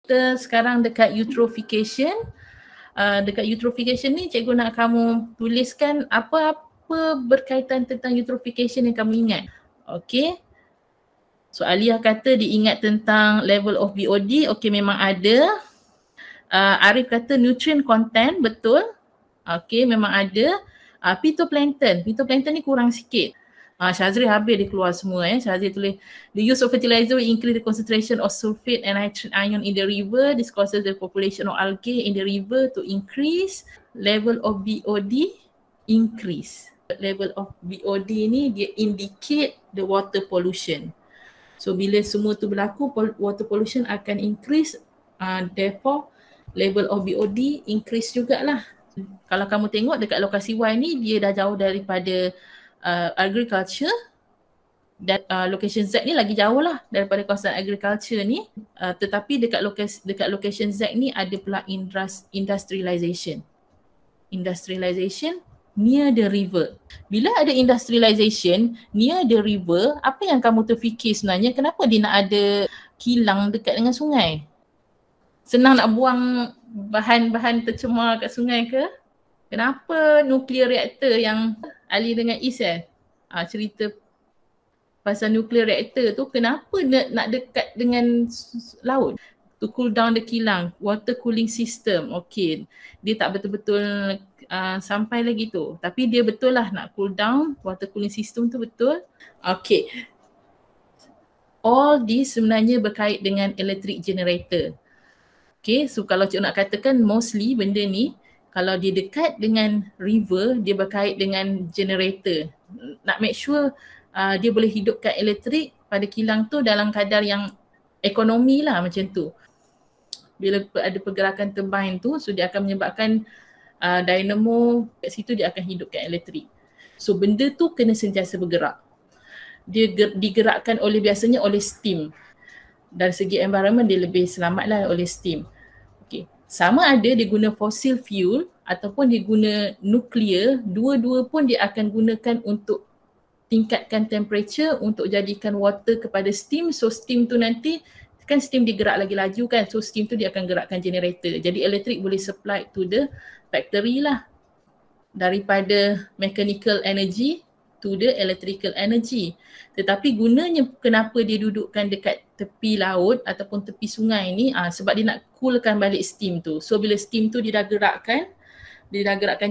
Kita sekarang dekat eutrophication. Dekat eutrophication ni cikgu nak kamu tuliskan apa-apa berkaitan tentang eutrophication yang kamu ingat. Okay. So Aliyah kata diingat tentang level of BOD. Okay, memang ada. Arif kata nutrient content, betul. Okay, memang ada. Phytoplankton ni kurang sikit. Syazri habis dia keluar semua. Syazri tulis, the use of fertilizer will increase the concentration of sulfate and nitrogen ion in the river. This causes the population of algae in the river to increase. Level of BOD increase. Level of BOD ni dia indicate the water pollution. So bila semua tu berlaku, water pollution akan increase. Therefore level of BOD increase jugalah. Kalau kamu tengok dekat lokasi Y ni, dia dah jauh daripada agriculture, dan location Z ni lagi jauh lah daripada kawasan agriculture ni. Tetapi dekat location Z ni ada pula industrialization near the river. Bila ada industrialization near the river, apa yang kamu terfikir sebenarnya? Kenapa dia nak ada kilang dekat dengan sungai? Senang nak buang bahan-bahan tercemar kat sungai ke? Kenapa nuclear reactor yang Ali dengan Is cerita pasal nuclear reactor tu, kenapa nak dekat dengan laut? To cool down the kilang, water cooling system. Okay, dia tak betul-betul sampai lagi tu. Tapi dia betul lah nak cool down, water cooling system tu betul. Okay, all this sebenarnya berkait dengan electric generator. Okay, so kalau cikgu nak katakan mostly benda ni, kalau dia dekat dengan river, dia berkait dengan generator. Nak make sure dia boleh hidupkan elektrik pada kilang tu dalam kadar yang ekonomi lah, macam tu. Bila ada pergerakan turbine tu, so dia akan menyebabkan dynamo kat situ, dia akan hidupkan elektrik. So benda tu kena sentiasa bergerak. Dia digerakkan biasanya oleh steam. Dari segi environment dia lebih selamat lah oleh steam. Okay. Sama ada dia guna fossil fuel ataupun dia guna nuklear, dua-dua pun dia akan gunakan untuk tingkatkan temperature untuk jadikan water kepada steam. So steam tu nanti kan steam digerak lagi laju kan, so steam tu dia akan gerakkan generator. Jadi elektrik boleh supply to the factory lah, daripada mechanical energy to the electrical energy. Tetapi gunanya kenapa dia dudukkan dekat tepi laut ataupun tepi sungai ni, sebab dia nak coolkan balik steam tu. So bila steam tu dia dah gerakkan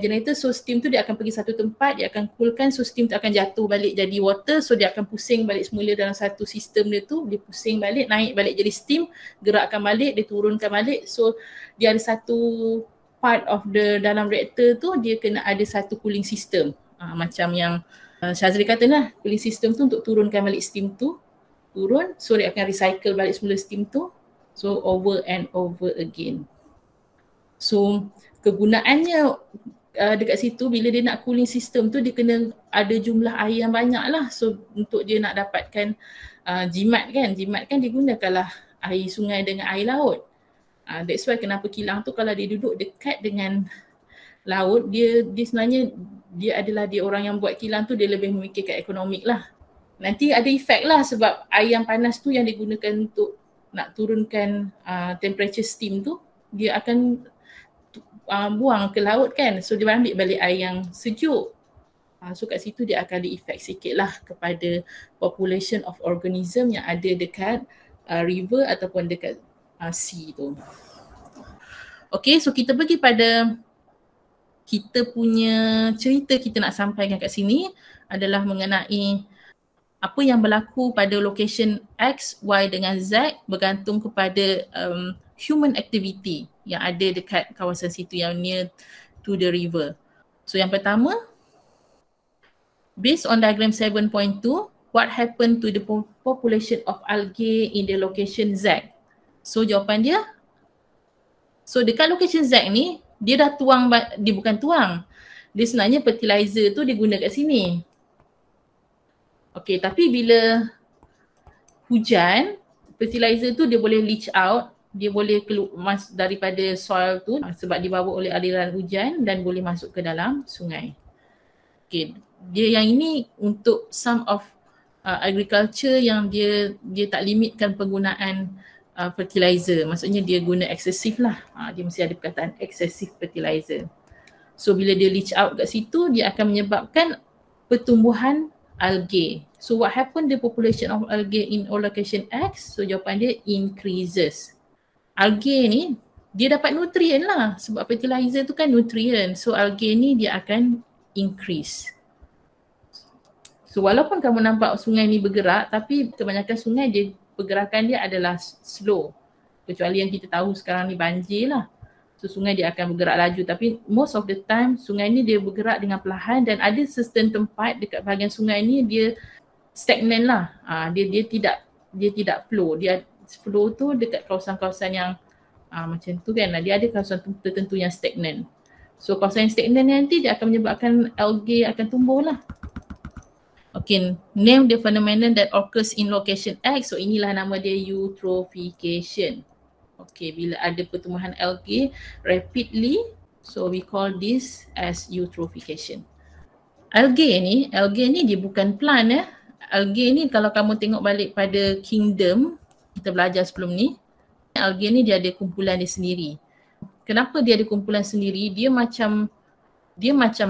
generator, so steam tu dia akan pergi satu tempat, dia akan coolkan, so steam tu akan jatuh balik jadi water, so dia akan pusing balik semula dalam satu sistem dia tu, dia pusing balik, naik balik jadi steam, gerakkan balik, dia turunkan balik. So dia ada satu part of the dalam reaktor tu, dia kena ada satu cooling system. Macam yang Syazri kata lah, cooling system tu untuk turunkan balik steam tu, turun, so dia akan recycle balik semula steam tu, so over and over again. So kegunaannya dekat situ, bila dia nak cooling system tu, dia kena ada jumlah air yang banyak lah. So untuk dia nak dapatkan jimat kan dia gunakanlah air sungai dengan air laut. That's why kenapa kilang tu kalau dia duduk dekat dengan laut, dia sebenarnya dia adalah dia orang yang buat kilang tu, dia lebih memikirkan ekonomik lah. Nanti ada efek lah sebab air yang panas tu yang digunakan untuk nak turunkan temperature steam tu, dia akan buang ke laut kan. So dia ambil balik air yang sejuk. So kat situ dia akan ada efek sikit lah kepada population of organism yang ada dekat river ataupun dekat sea tu. Okay, so kita pergi pada kita punya cerita kita nak sampaikan kat sini adalah mengenai apa yang berlaku pada location X, Y dengan Z bergantung kepada human activity yang ada dekat kawasan situ yang near to the river. So yang pertama, based on diagram 7.2, what happened to the population of algae in the location Z? So jawapan dia, so dekat location Z ni, dia dah tuang, dia bukan tuang. Dia sebenarnya fertilizer tu dia guna kat sini. Okay, tapi bila hujan, fertilizer tu dia boleh leach out, dia boleh keluar daripada soil tu sebab dibawa oleh aliran hujan dan boleh masuk ke dalam sungai. Okay, dia yang ini untuk some of agriculture yang dia tak limitkan penggunaan fertilizer. Maksudnya dia guna excessive lah. Dia mesti ada perkataan excessive fertilizer. So bila dia leach out kat situ, dia akan menyebabkan pertumbuhan algae. So what happen the population of algae in location X? So jawapan dia increases. Algae ni dia dapat nutrien lah sebab fertilizer tu kan nutrien. So algae ni dia akan increase. So walaupun kamu nampak sungai ni bergerak, tapi kebanyakan sungai dia pergerakan dia adalah slow. Kecuali yang kita tahu sekarang ni banjir lah. So sungai dia akan bergerak laju, tapi most of the time sungai ni dia bergerak dengan perlahan dan ada certain tempat dekat bahagian sungai ni dia stagnan lah. Dia tidak flow. Dia flow tu dekat kawasan-kawasan yang macam tu kan. Dia ada kawasan tertentu yang stagnan. So kawasan yang stagnan nanti dia akan menyebabkan algae akan tumbuh lah. Okay, name the phenomenon that occurs in location X. So inilah nama dia eutrophication. Okay, bila ada pertumbuhan algae rapidly, so we call this as eutrophication. Algae ni dia bukan plant ya. Algae ni kalau kamu tengok balik pada kingdom, kita belajar sebelum ni, algae ni dia ada kumpulan dia sendiri. Kenapa dia ada kumpulan sendiri? Dia macam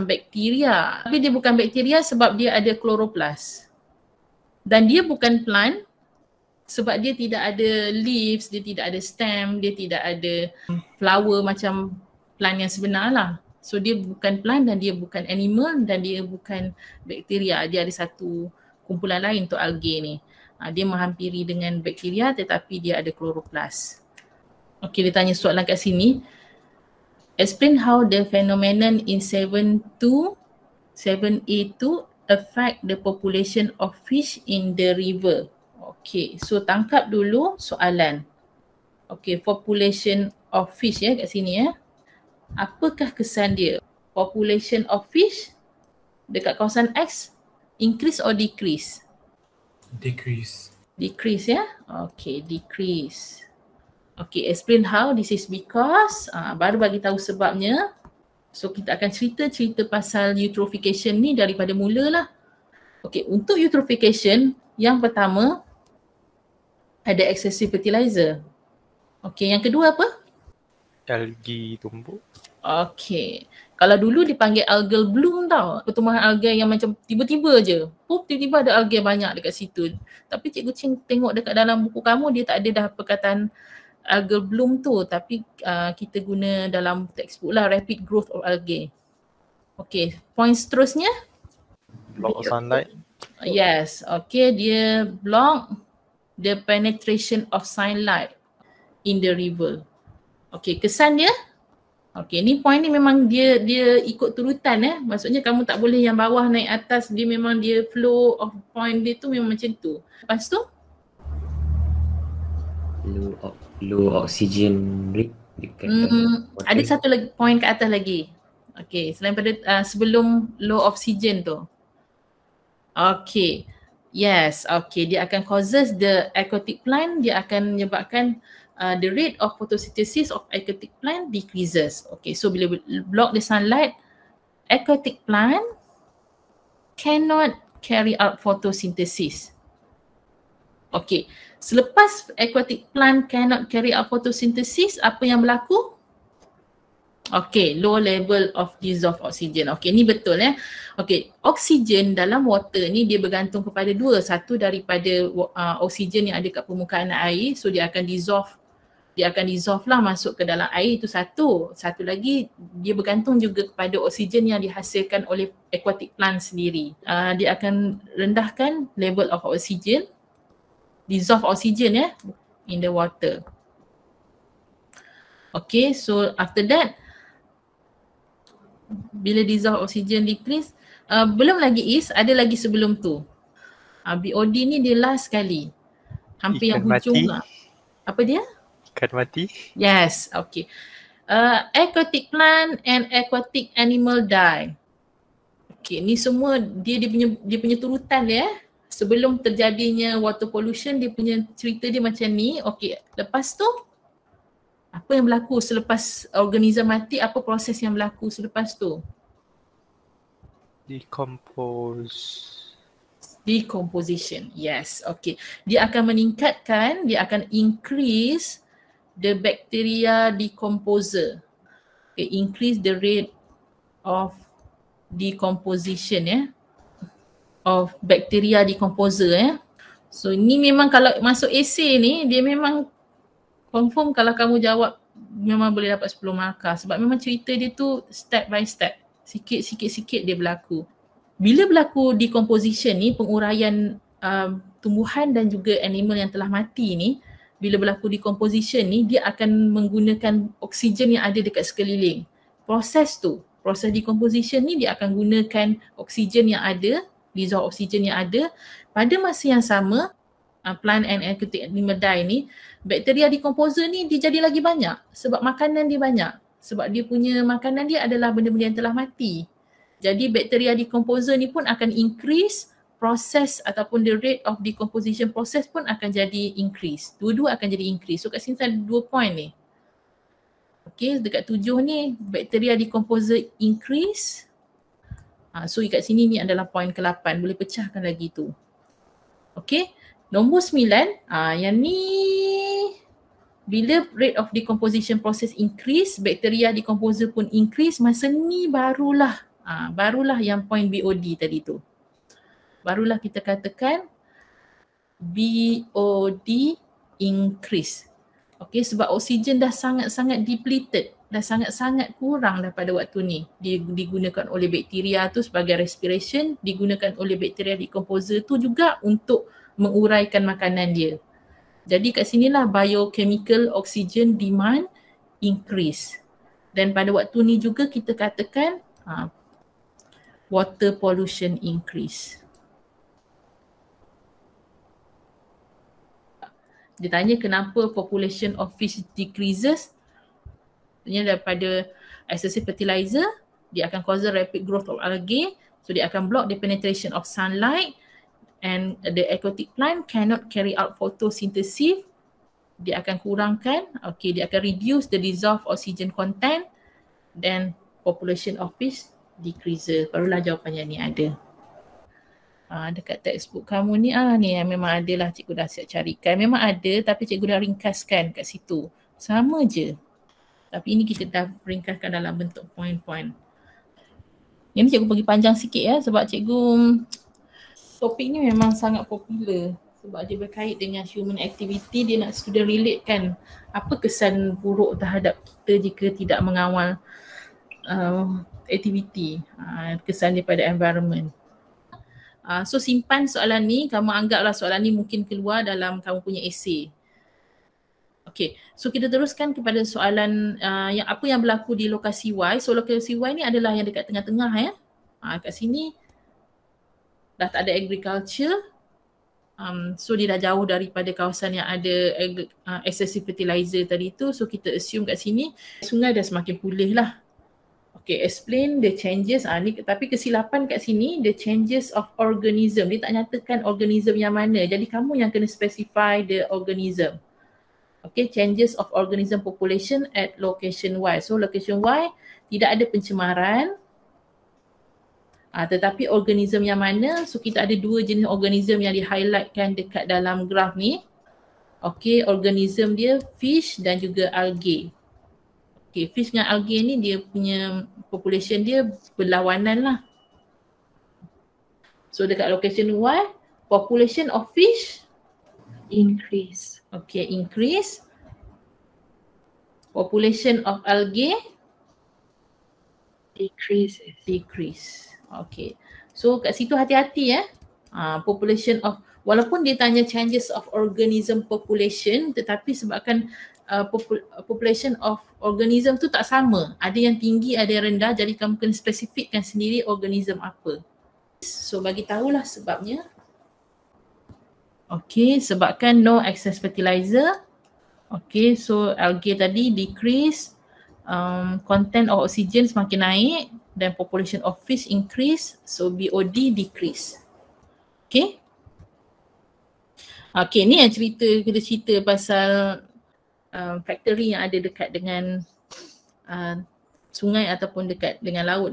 bakteria. Tapi dia bukan bakteria sebab dia ada chloroplast. Dan dia bukan plant sebab dia tidak ada leaves, dia tidak ada stem, dia tidak ada flower macam plant yang sebenar lah. So dia bukan plant dan dia bukan animal dan dia bukan bakteria. Dia ada satu kumpulan lain untuk algae ni. Dia menghampiri dengan bakteria tetapi dia ada chloroplast. Okay, dia tanya soalan kat sini. Explain how the phenomenon in 7A2 affect the population of fish in the river. Okay, so tangkap dulu soalan. Okay, population of fish ya kat sini ya. Apakah kesan dia? Population of fish dekat kawasan X increase or decrease? Decrease. Decrease ya. Okay, decrease. Okay, explain how. This is because baru bagi tahu sebabnya. So kita akan cerita pasal eutrophication ni daripada mula lah. Okay, untuk eutrophication yang pertama ada excessive fertilizer. Okay, yang kedua apa? Algae tumbuh. Okay, kalau dulu dipanggil algal bloom tau. Pertumbuhan algae yang macam tiba-tiba je. Tiba-tiba ada algae banyak dekat situ. Tapi Cikgu Ching tengok dekat dalam buku kamu dia tak ada dah perkataan algal bloom tu, tapi kita guna dalam textbook lah, rapid growth of algae. Okay, point seterusnya. Block of sunlight. Yes, okay, dia block the penetration of sunlight in the river. Okay, kesan dia. Okay, ni point ni memang dia ikut turutan ya. Maksudnya kamu tak boleh yang bawah naik atas, dia memang dia flow of point dia tu memang macam tu. Lepas tu low oxygen rate dekat ada satu lagi point kat atas lagi. Okay, selain pada sebelum low oxygen tu. Okay, yes, okay, dia akan causes the aquatic plant, dia akan menyebabkan the rate of photosynthesis of aquatic plant decreases. Okay, so bila block the sunlight, aquatic plant cannot carry out photosynthesis. Okay, selepas aquatic plant cannot carry out photosynthesis, apa yang berlaku? Okay, low level of dissolved oxygen. Okay, ni betul ya. Okay, oksigen dalam water ni dia bergantung kepada dua. Satu daripada oksigen yang ada kat permukaan air, so dia akan dissolve lah masuk ke dalam air, itu satu. Satu lagi dia bergantung juga kepada oksigen yang dihasilkan oleh aquatic plant sendiri. Dia akan rendahkan level of oxygen, dissolve oxygen ya in the water. Okay, so after that bila dissolve oxygen decrease, belum lagi ada lagi sebelum tu. BOD ni dia last sekali. Hampir Ikan yang hujung mati. lah. Apa dia? Ikan mati. Yes, okay. Aquatic plant and aquatic animal die. Okay, ni semua dia punya turutan dia. Sebelum terjadinya water pollution, dia punya cerita dia macam ni. Okay, lepas tu apa yang berlaku selepas organism mati? Apa proses yang berlaku selepas tu? Decompose. Decomposition. Yes, okay. Dia akan meningkatkan, dia akan increase the bacteria decomposer. Okay, increase the rate of decomposition of bacteria decomposer So ni memang kalau masuk essay ni dia memang confirm kalau kamu jawab memang boleh dapat 10 markah sebab memang cerita dia tu step by step. Sikit dia berlaku. Bila berlaku decomposition ni, penguraian tumbuhan dan juga animal yang telah mati ni, bila berlaku decomposition ni, dia akan menggunakan oksigen yang ada dekat sekeliling. Proses decomposition ni dia akan gunakan oksigen yang ada, dissolve oksigen yang ada. Pada masa yang sama, plant and aquatic animalculae ni, bakteria decomposer ni dia jadi lagi banyak sebab makanan dia banyak. Sebab dia punya makanan dia adalah benda-benda yang telah mati. Jadi bakteria decomposer ni pun akan increase proses ataupun the rate of decomposition process pun akan jadi increase. Dua-dua akan jadi increase. So kat sini ada 2 point ni. Okay, dekat 7 ni bakteria decomposer increase. So kat sini ni adalah point ke-8. Boleh pecahkan lagi tu. Okay, nombor 9. Yang ni bila rate of decomposition process increase, bakteria decomposer pun increase. Masa ni barulah yang point BOD tadi tu. Barulah kita katakan BOD increase. Okay, sebab oksigen dah sangat-sangat depleted. Dah sangat-sangat kurang dah pada waktu ni. Dia digunakan oleh bakteria tu sebagai respiration. Digunakan oleh bakteria decomposer tu juga untuk menguraikan makanan dia. Jadi kat sinilah biochemical oxygen demand increase. Dan pada waktu ni juga kita katakan water pollution increase. Dia tanya kenapa population of fish decreases. Sebenarnya daripada excessive fertilizer, dia akan cause rapid growth of algae. So dia akan block the penetration of sunlight and the aquatic plant cannot carry out photosynthesis. Dia akan kurangkan, dia akan reduce the dissolved oxygen content, then population of fish decreases. Barulah jawapannya ni ada. Dekat textbook kamu ni, ni memang ada lah, cikgu dah siap carikan. Memang ada tapi cikgu dah ringkaskan kat situ. Sama je. Tapi ini kita dah ringkaskan dalam bentuk point-point. Yang ni cikgu pergi panjang sikit sebab cikgu topik ni memang sangat popular. Sebab dia berkait dengan human activity, dia nak student relate kan apa kesan buruk terhadap kita jika tidak mengawal aktiviti, kesan dia pada environment. So simpan soalan ni, kamu anggaplah soalan ni mungkin keluar dalam kamu punya essay. Okay, so kita teruskan kepada soalan yang apa yang berlaku di lokasi Y. So lokasi Y ni adalah yang dekat tengah-tengah kat sini dah tak ada agriculture. So dia dah jauh daripada kawasan yang ada excessive fertilizer tadi tu. So kita assume kat sini sungai dah semakin pulih lah. Okay, explain the changes. Ni, tapi kesilapan kat sini, the changes of organism. Dia tak nyatakan organism yang mana. Jadi kamu yang kena specify the organism. Okay, changes of organism population at location Y. So location Y tidak ada pencemaran. Tetapi organism yang mana? So kita ada 2 jenis organism yang di-highlightkan dekat dalam graf ni. Okay, organism dia fish dan juga algae. Okay, fish dengan algae ni dia punya population dia berlawanan lah. So dekat location Y, population of fish increase. Okay, increase. Population of algae decreases. Decrease. Okay. So kat situ hati-hati population of, walaupun dia tanya changes of organism population, tetapi sebabkan population of organism tu tak sama. Ada yang tinggi, ada yang rendah, jadi kamu kena spesifikkan sendiri organism apa. So bagi tahulah sebabnya. Okay, sebabkan no excess fertilizer. Okay, so algae tadi decrease, content of oxygen semakin naik dan population of fish increase, so BOD decrease. Okay. Okay, ni yang kita cerita pasal factory yang ada dekat dengan sungai ataupun dekat dengan laut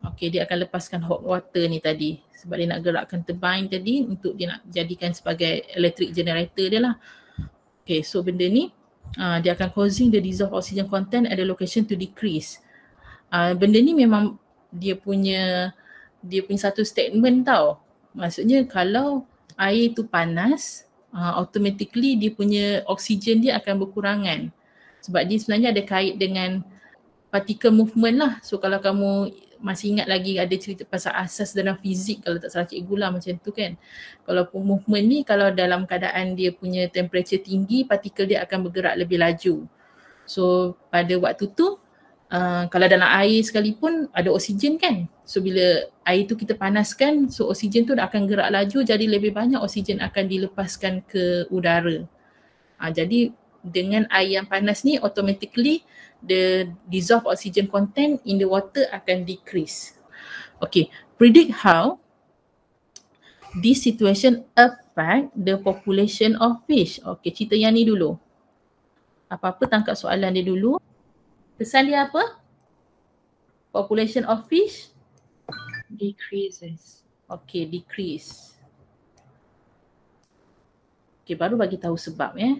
Okay, dia akan lepaskan hot water ni tadi sebab dia nak gerakkan turbine tadi untuk dia nak jadikan sebagai electric generator dia lah. Okay, so benda ni dia akan causing the dissolved oxygen content at the location to decrease. Benda ni memang dia punya satu statement tau. Maksudnya kalau air tu panas, automatically dia punya oksigen dia akan berkurangan. Sebab dia sebenarnya ada kait dengan particle movement lah. So kalau kamu masih ingat lagi ada cerita pasal asas dalam fizik, kalau tak salah cikgu lah macam tu kan. Kalau movement ni kalau dalam keadaan dia punya temperature tinggi, partikel dia akan bergerak lebih laju. So pada waktu tu kalau dalam air sekalipun ada oksigen kan. So bila air tu kita panaskan, so oksigen tu akan gerak laju, jadi lebih banyak oksigen akan dilepaskan ke udara. Jadi dengan air yang panas ni automatically the dissolved oxygen content in the water akan decrease. Okay, predict how this situation affect the population of fish. Okay, cerita yang ni dulu. Apa-apa tangkap soalan dia dulu. Pesan dia apa? Population of fish decreases. Okay, decrease. Okay, baru bagi tahu sebab ya.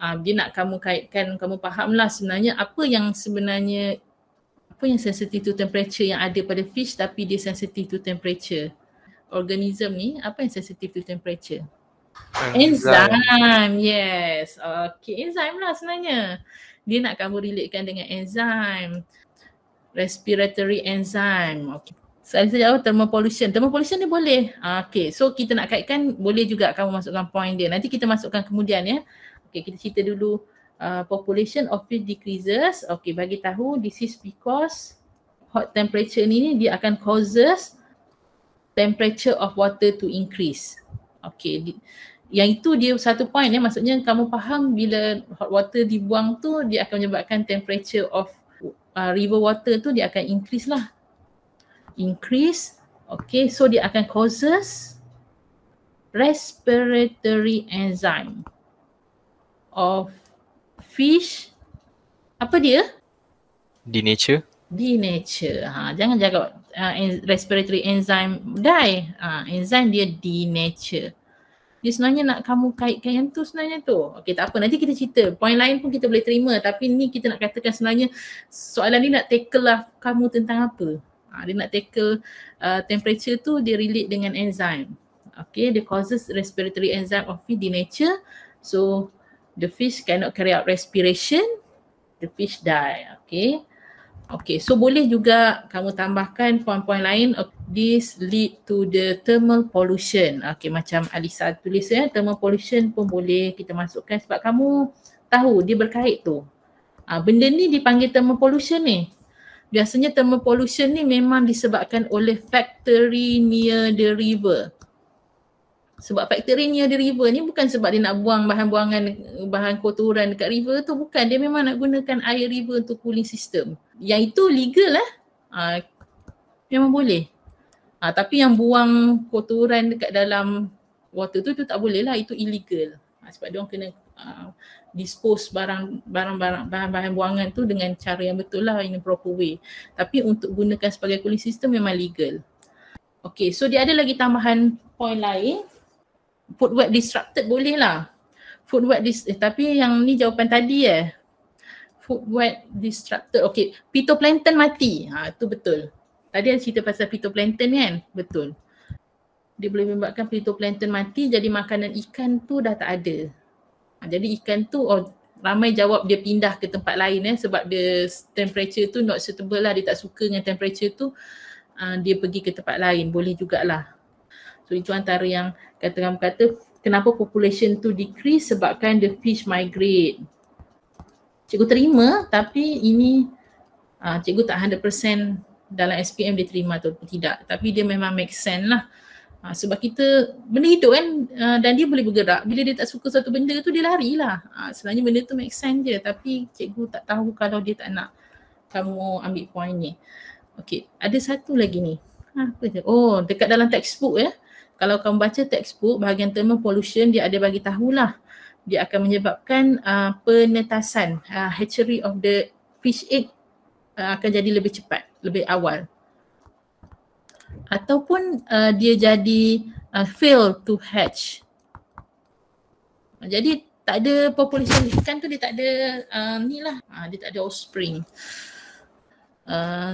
Dia nak kamu kaitkan, kamu fahamlah sebenarnya apa yang sensitive to temperature yang ada pada fish tapi dia sensitive to temperature. Organism ni apa yang sensitive to temperature? Enzyme. Yes. Okay, enzyme lah sebenarnya. Dia nak kamu relatekan dengan enzyme. Respiratory enzyme. Okay. Saya jawab thermal pollution. Thermal pollution ni boleh. Okay, so kita nak kaitkan, boleh juga kamu masukkan point dia. Nanti kita masukkan kemudian ya. Okay, kita cerita dulu population of fish decreases. Okay, bagi tahu this is because hot temperature ni dia akan causes temperature of water to increase. Okay, yang itu dia satu point ya, maksudnya kamu faham bila hot water dibuang tu dia akan menyebabkan temperature of river water tu dia akan increase lah. Increase, okay, so dia akan causes respiratory enzyme of fish. Apa dia? Denature. Denature. Jangan jaga respiratory enzyme die. Enzyme dia denature. Dia sebenarnya nak kamu kaitkan yang tu sebenarnya tu. Okey, tak apa, nanti kita cerita. Point lain pun kita boleh terima, tapi ni kita nak katakan sebenarnya soalan ni nak tackle lah kamu tentang apa. Dia nak tackle temperature tu dia relate dengan enzyme. Okay, the causes respiratory enzyme of fish denature. So the fish cannot carry out respiration, the fish die. Okay. Okay, so boleh juga kamu tambahkan poin-poin lain. This lead to the thermal pollution. Okay, macam Alisa tulis ya, thermal pollution pun boleh kita masukkan sebab kamu tahu dia berkait tu. Benda ni dipanggil thermal pollution ni. Biasanya thermal pollution ni memang disebabkan oleh factory near the river. Sebab factory near the river ni bukan sebab dia nak buang bahan kotoran dekat river tu, bukan. Dia memang nak gunakan air river untuk cooling system. Yang itu legal lah. Memang boleh. Tapi yang buang kotoran dekat dalam water tu tak boleh lah, itu illegal. Sebab dia orang kena dispose bahan-bahan buangan tu dengan cara yang betul lah, in a proper way. Tapi untuk gunakan sebagai cooling system memang legal. Okay, so dia ada lagi tambahan point lain. Food web disrupted boleh lah. Food web tapi yang ni jawapan tadi Food web disrupted. Okay, phytoplankton mati. Itu betul. Tadi ada cerita pasal phytoplankton kan? Betul. Dia boleh menyebabkan phytoplankton mati, jadi makanan ikan tu dah tak ada. Jadi ikan tu ramai jawab dia pindah ke tempat lain sebab dia temperature tu not suitable lah, dia tak suka dengan temperature tu. Dia pergi ke tempat lain, boleh jugalah. So itu antara yang kamu kata kenapa population tu decrease sebabkan the fish migrate. Cikgu terima, tapi ini cikgu tak 100% dalam SPM dia terima atau tidak. Tapi dia memang make sense lah. Sebab kita benda hidup kan, dan dia boleh bergerak. Bila dia tak suka satu benda tu dia lari lah. Sebenarnya benda tu make sense je, tapi cikgu tak tahu kalau dia tak nak kamu ambil point ni. Okay, ada satu lagi ni. Apa dia? Oh, dekat dalam textbook Kalau kamu baca textbook, bahagian thermal pollution dia ada bagi tahulah. Dia akan menyebabkan penetasan, hatchery of the fish egg akan jadi lebih cepat, lebih awal. ataupun dia jadi fail to hatch. Jadi tak ada population ikan tu, dia tak ada dia tak ada offspring.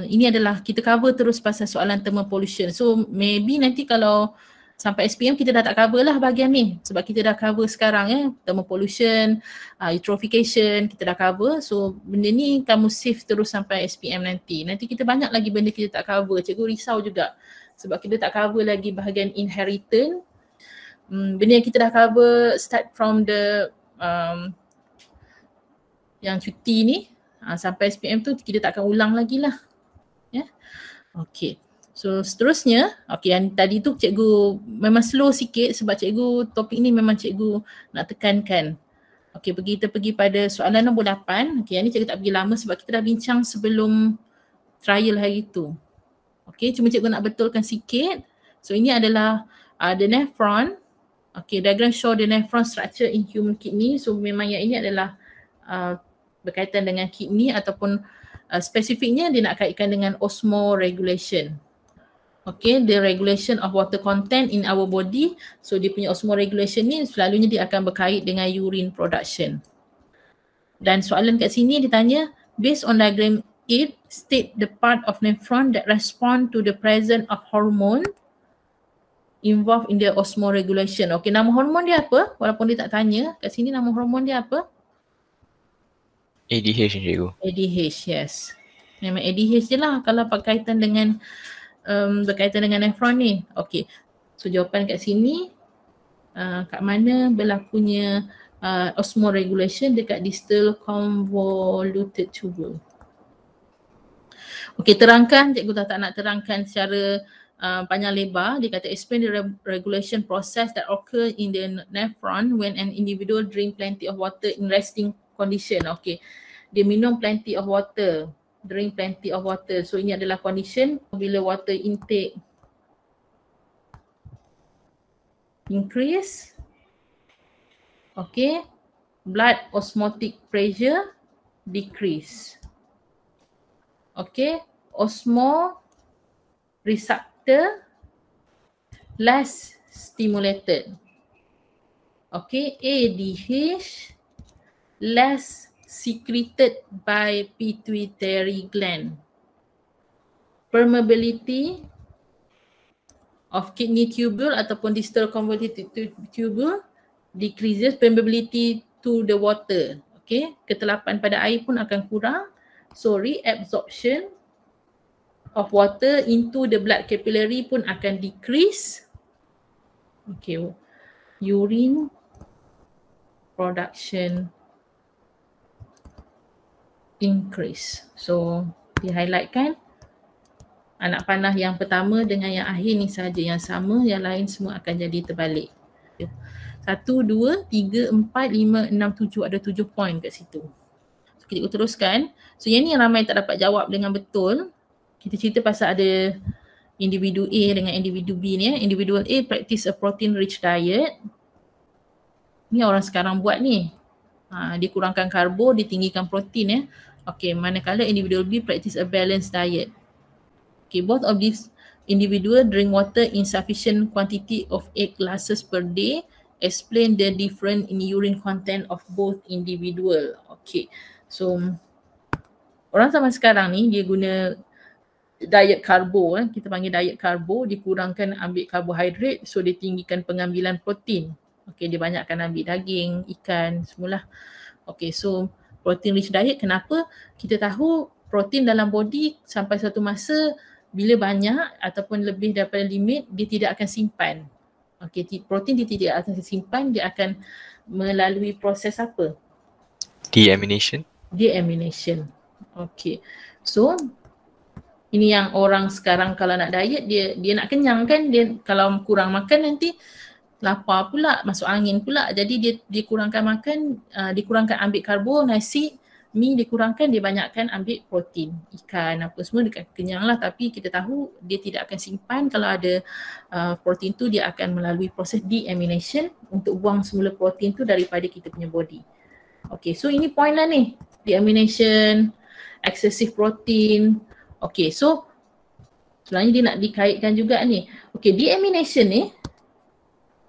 Ini adalah kita cover terus pasal soalan thermal pollution. So maybe nanti kalau sampai SPM kita dah tak cover lah bahagian ni, sebab kita dah cover sekarang thermal pollution, eutrophication kita dah cover. So benda ni kamu save terus sampai SPM nanti. Nanti kita banyak lagi benda kita tak cover. Cikgu risau juga sebab kita tak cover lagi bahagian inheritance. Benda yang kita dah cover start from the yang cuti ni sampai SPM tu kita tak akan ulang lagi lah. Okay. So seterusnya, yang tadi tu cikgu memang slow sikit sebab cikgu topik ni memang cikgu nak tekankan. Kita pergi pada soalan nombor 8. Yang ni cikgu tak pergi lama sebab kita dah bincang sebelum trial hari tu. Cuma cikgu nak betulkan sikit. So ini adalah the nephron. Diagram show the nephron structure in human kidney. So memang yang ini adalah berkaitan dengan kidney ataupun spesifiknya dia nak kaitkan dengan osmoregulation. The regulation of water content in our body. So dia punya osmoregulation ni selalunya dia akan berkait dengan urine production. Dan soalan kat sini ditanya, based on diagram 8, state the part of nephron that respond to the presence of hormone involved in the osmoregulation. Nama hormon dia apa? Walaupun dia tak tanya kat sini, nama hormon dia apa? ADH cikgu. ADH, yes. Memang ADH je lah kalau berkaitan dengan nephron ni. So jawapan kat sini kat mana berlakunya osmoregulation dekat distal convoluted tubule. Terangkan, cikgu tak nak terangkan secara panjang lebar. Dia kata explain the regulation process that occur in the nephron when an individual drink plenty of water in resting condition. Dia minum plenty of water, drink plenty of water. So ini adalah condition bila water intake increase. Blood osmotic pressure decrease. Osmoreceptor less stimulated. ADH less secreted by pituitary gland. Permeability of kidney tubule ataupun distal convoluted tubule decreases permeability to the water. Ketelapan pada air pun akan kurang. So reabsorption of water into the blood capillary pun akan decrease. Urine production increase. So di-highlightkan anak panah yang pertama dengan yang akhir ni saja yang sama, yang lain semua akan jadi terbalik. 1, 2, 3, 4, 5, 6, 7, ada 7 point kat situ. So, kita teruskan. So yang ni yang ramai tak dapat jawab dengan betul. Kita cerita pasal ada individu A dengan individu B ni. Individual A practice a protein rich diet. Ni orang sekarang buat ni. Dia kurangkan karbo, ditinggikan protein manakala individual B practice a balanced diet. Both of these individual drink water in sufficient quantity of 8 glasses per day. Explain the difference in urine content of both individual. So orang zaman sekarang ni dia guna diet karbo, kita panggil diet karbo, dikurangkan ambil karbohidrat, so dia tinggikan pengambilan protein. Dia banyakkan ambil daging, ikan, semualah. So protein rich diet, kenapa? Kita tahu protein dalam body sampai satu masa bila banyak ataupun lebih daripada limit, dia tidak akan simpan. Protein dia tidak akan simpan, dia akan melalui proses apa? Deamination. So ini yang orang sekarang kalau nak diet, dia nak kenyang kan, dia kalau kurang makan nanti lapar pula, masuk angin pula. Jadi dia kurangkan makan, dikurangkan ambil karbo, nasi, mi dikurangkan, dia banyakkan ambil protein, ikan apa semua, dia kenyang lah. Tapi kita tahu dia tidak akan simpan. Kalau ada protein tu, dia akan melalui proses deamination untuk buang semula protein tu daripada kita punya body. So ini point lah ni, deamination, excessive protein. So Sebenarnya dia nak dikaitkan juga ni. Okay, deamination ni,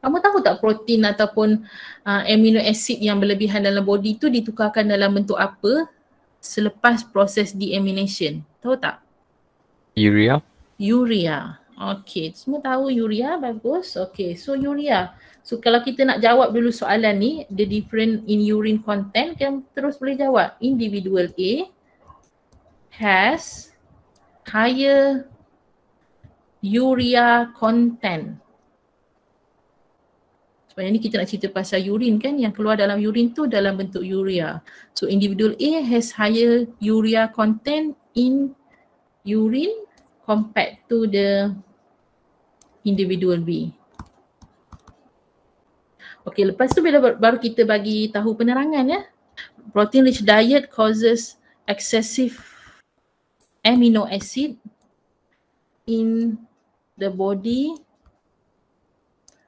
kamu tahu tak protein ataupun amino acid yang berlebihan dalam body tu ditukarkan dalam bentuk apa selepas proses deamination? Tahu tak? Urea. Urea. Okay, semua tahu urea, bagus. Okay, so urea. So kalau kita nak jawab dulu soalan ni, the different in urine content, kita terus boleh jawab. Individual A has higher urea content. Sebenarnya ni kita nak cerita pasal urine kan, yang keluar dalam urine tu dalam bentuk urea. So individual A has higher urea content in urine compared to the individual B. Okay, lepas tu bila baru kita bagi tahu penerangan ya. Protein rich diet causes excessive amino acid in the body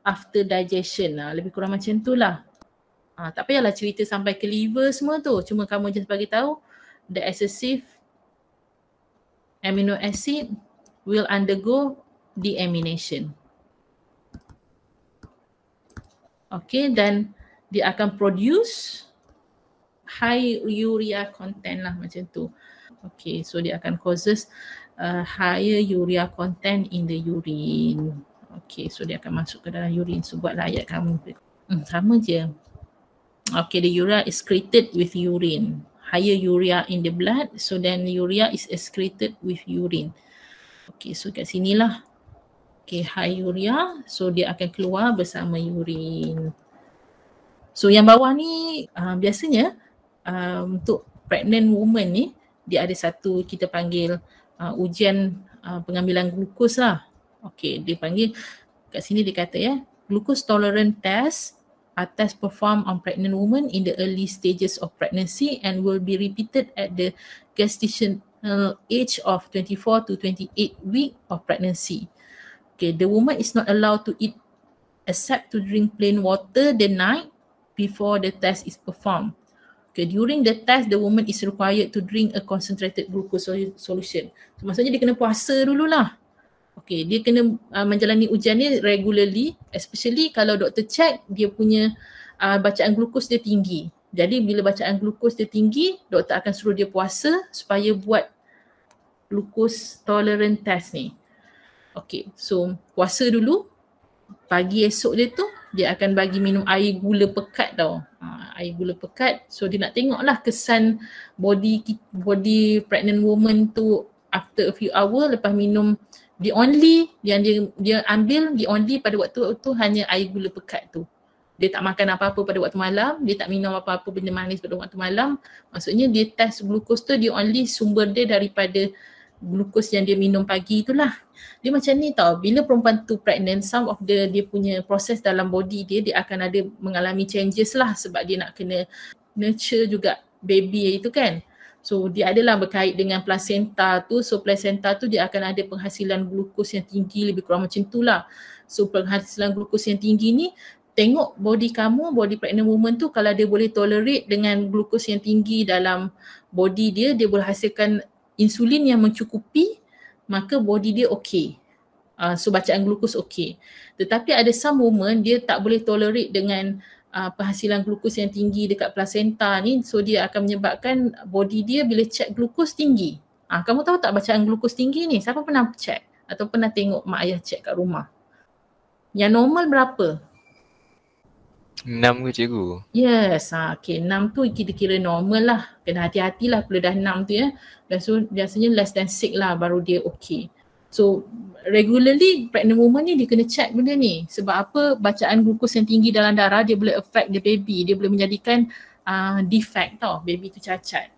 after digestion. Lebih kurang macam tu lah. Tak payahlah cerita sampai ke liver semua tu. Cuma kamu just bagi tahu the excessive amino acid will undergo deamination. Okay, dan dia akan produce high urea content lah macam tu. Okay, so dia akan causes higher urea content in the urine. Okay, so dia akan masuk ke dalam urine. So buatlah ayat kamu. Sama je. Okay, the urea is excreted with urine. Higher urea in the blood, so then urea is excreted with urine. Okay, so kat sinilah. Okay, high urea, so dia akan keluar bersama urine. So yang bawah ni biasanya untuk pregnant woman ni, dia ada satu kita panggil ujian pengambilan glukos lah. Okay, dia panggil kat sini dia kata ya, glucose tolerant test are test performed on pregnant women in the early stages of pregnancy and will be repeated at the gestational age of 24 to 28 week of pregnancy. Okay, the woman is not allowed to eat except to drink plain water the night before the test is performed. Okay, during the test, the woman is required to drink a concentrated glucose solution. So, maksudnya dia kena puasa dululah. Okay, dia kena menjalani ujian ni regularly, especially kalau doktor check dia punya bacaan glukos dia tinggi. Jadi bila bacaan glukos dia tinggi, doktor akan suruh dia puasa supaya buat glucose tolerant test ni. Okay, so puasa dulu, pagi esok dia tu dia akan bagi minum air gula pekat tau. Air gula pekat, so dia nak tengok lah kesan body pregnant woman tu after a few hour lepas minum. The only yang dia ambil, the only pada waktu tu hanya air gula pekat tu. Dia tak makan apa-apa pada waktu malam, dia tak minum apa-apa benda manis pada waktu malam. Maksudnya dia test glukos tu, dia only sumber dia daripada glukos yang dia minum pagi itulah. Dia macam ni tau, bila perempuan tu pregnant, some of dia punya proses dalam body dia akan ada mengalami changes lah sebab dia nak kena nurture juga baby itu kan. So dia adalah berkait dengan placenta tu, so placenta tu dia akan ada penghasilan glukos yang tinggi, lebih kurang macam tu lah. So penghasilan glukos yang tinggi ni, tengok body kamu, body pregnant woman tu kalau dia boleh tolerate dengan glukos yang tinggi dalam body dia, dia boleh hasilkan insulin yang mencukupi, maka body dia okey. So bacaan glukos okey. Tetapi ada some woman dia tak boleh tolerate dengan penghasilan glukos yang tinggi dekat placenta ni, so dia akan menyebabkan body dia bila check glukos tinggi. Kamu tahu tak bacaan glukos tinggi ni? Siapa pernah check atau pernah tengok mak ayah check kat rumah? Yang normal berapa? 6 ke cikgu? Yes, okay, 6 tu kita kira normal lah. Kena hati-hatilah kalau dah 6 tu ya. Biasanya less than 6 lah baru dia okay. So regularly pregnant woman ni dia kena check benda ni. Sebab apa? Bacaan glukos yang tinggi dalam darah dia boleh affect the baby. Dia boleh menjadikan defect tau, baby tu cacat.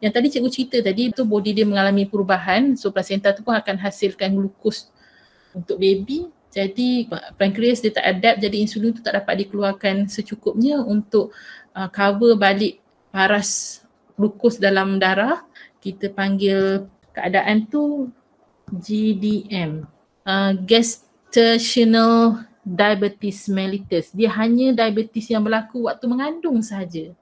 Yang tadi cikgu cerita tadi tu body dia mengalami perubahan. So placenta tu pun akan hasilkan glukos untuk baby. Jadi pankreas dia tak adapt, jadi insulin tu tak dapat dikeluarkan secukupnya untuk cover balik paras glukos dalam darah. Kita panggil keadaan tu GDM, gestational diabetes mellitus. Dia hanya diabetes yang berlaku waktu mengandung saja.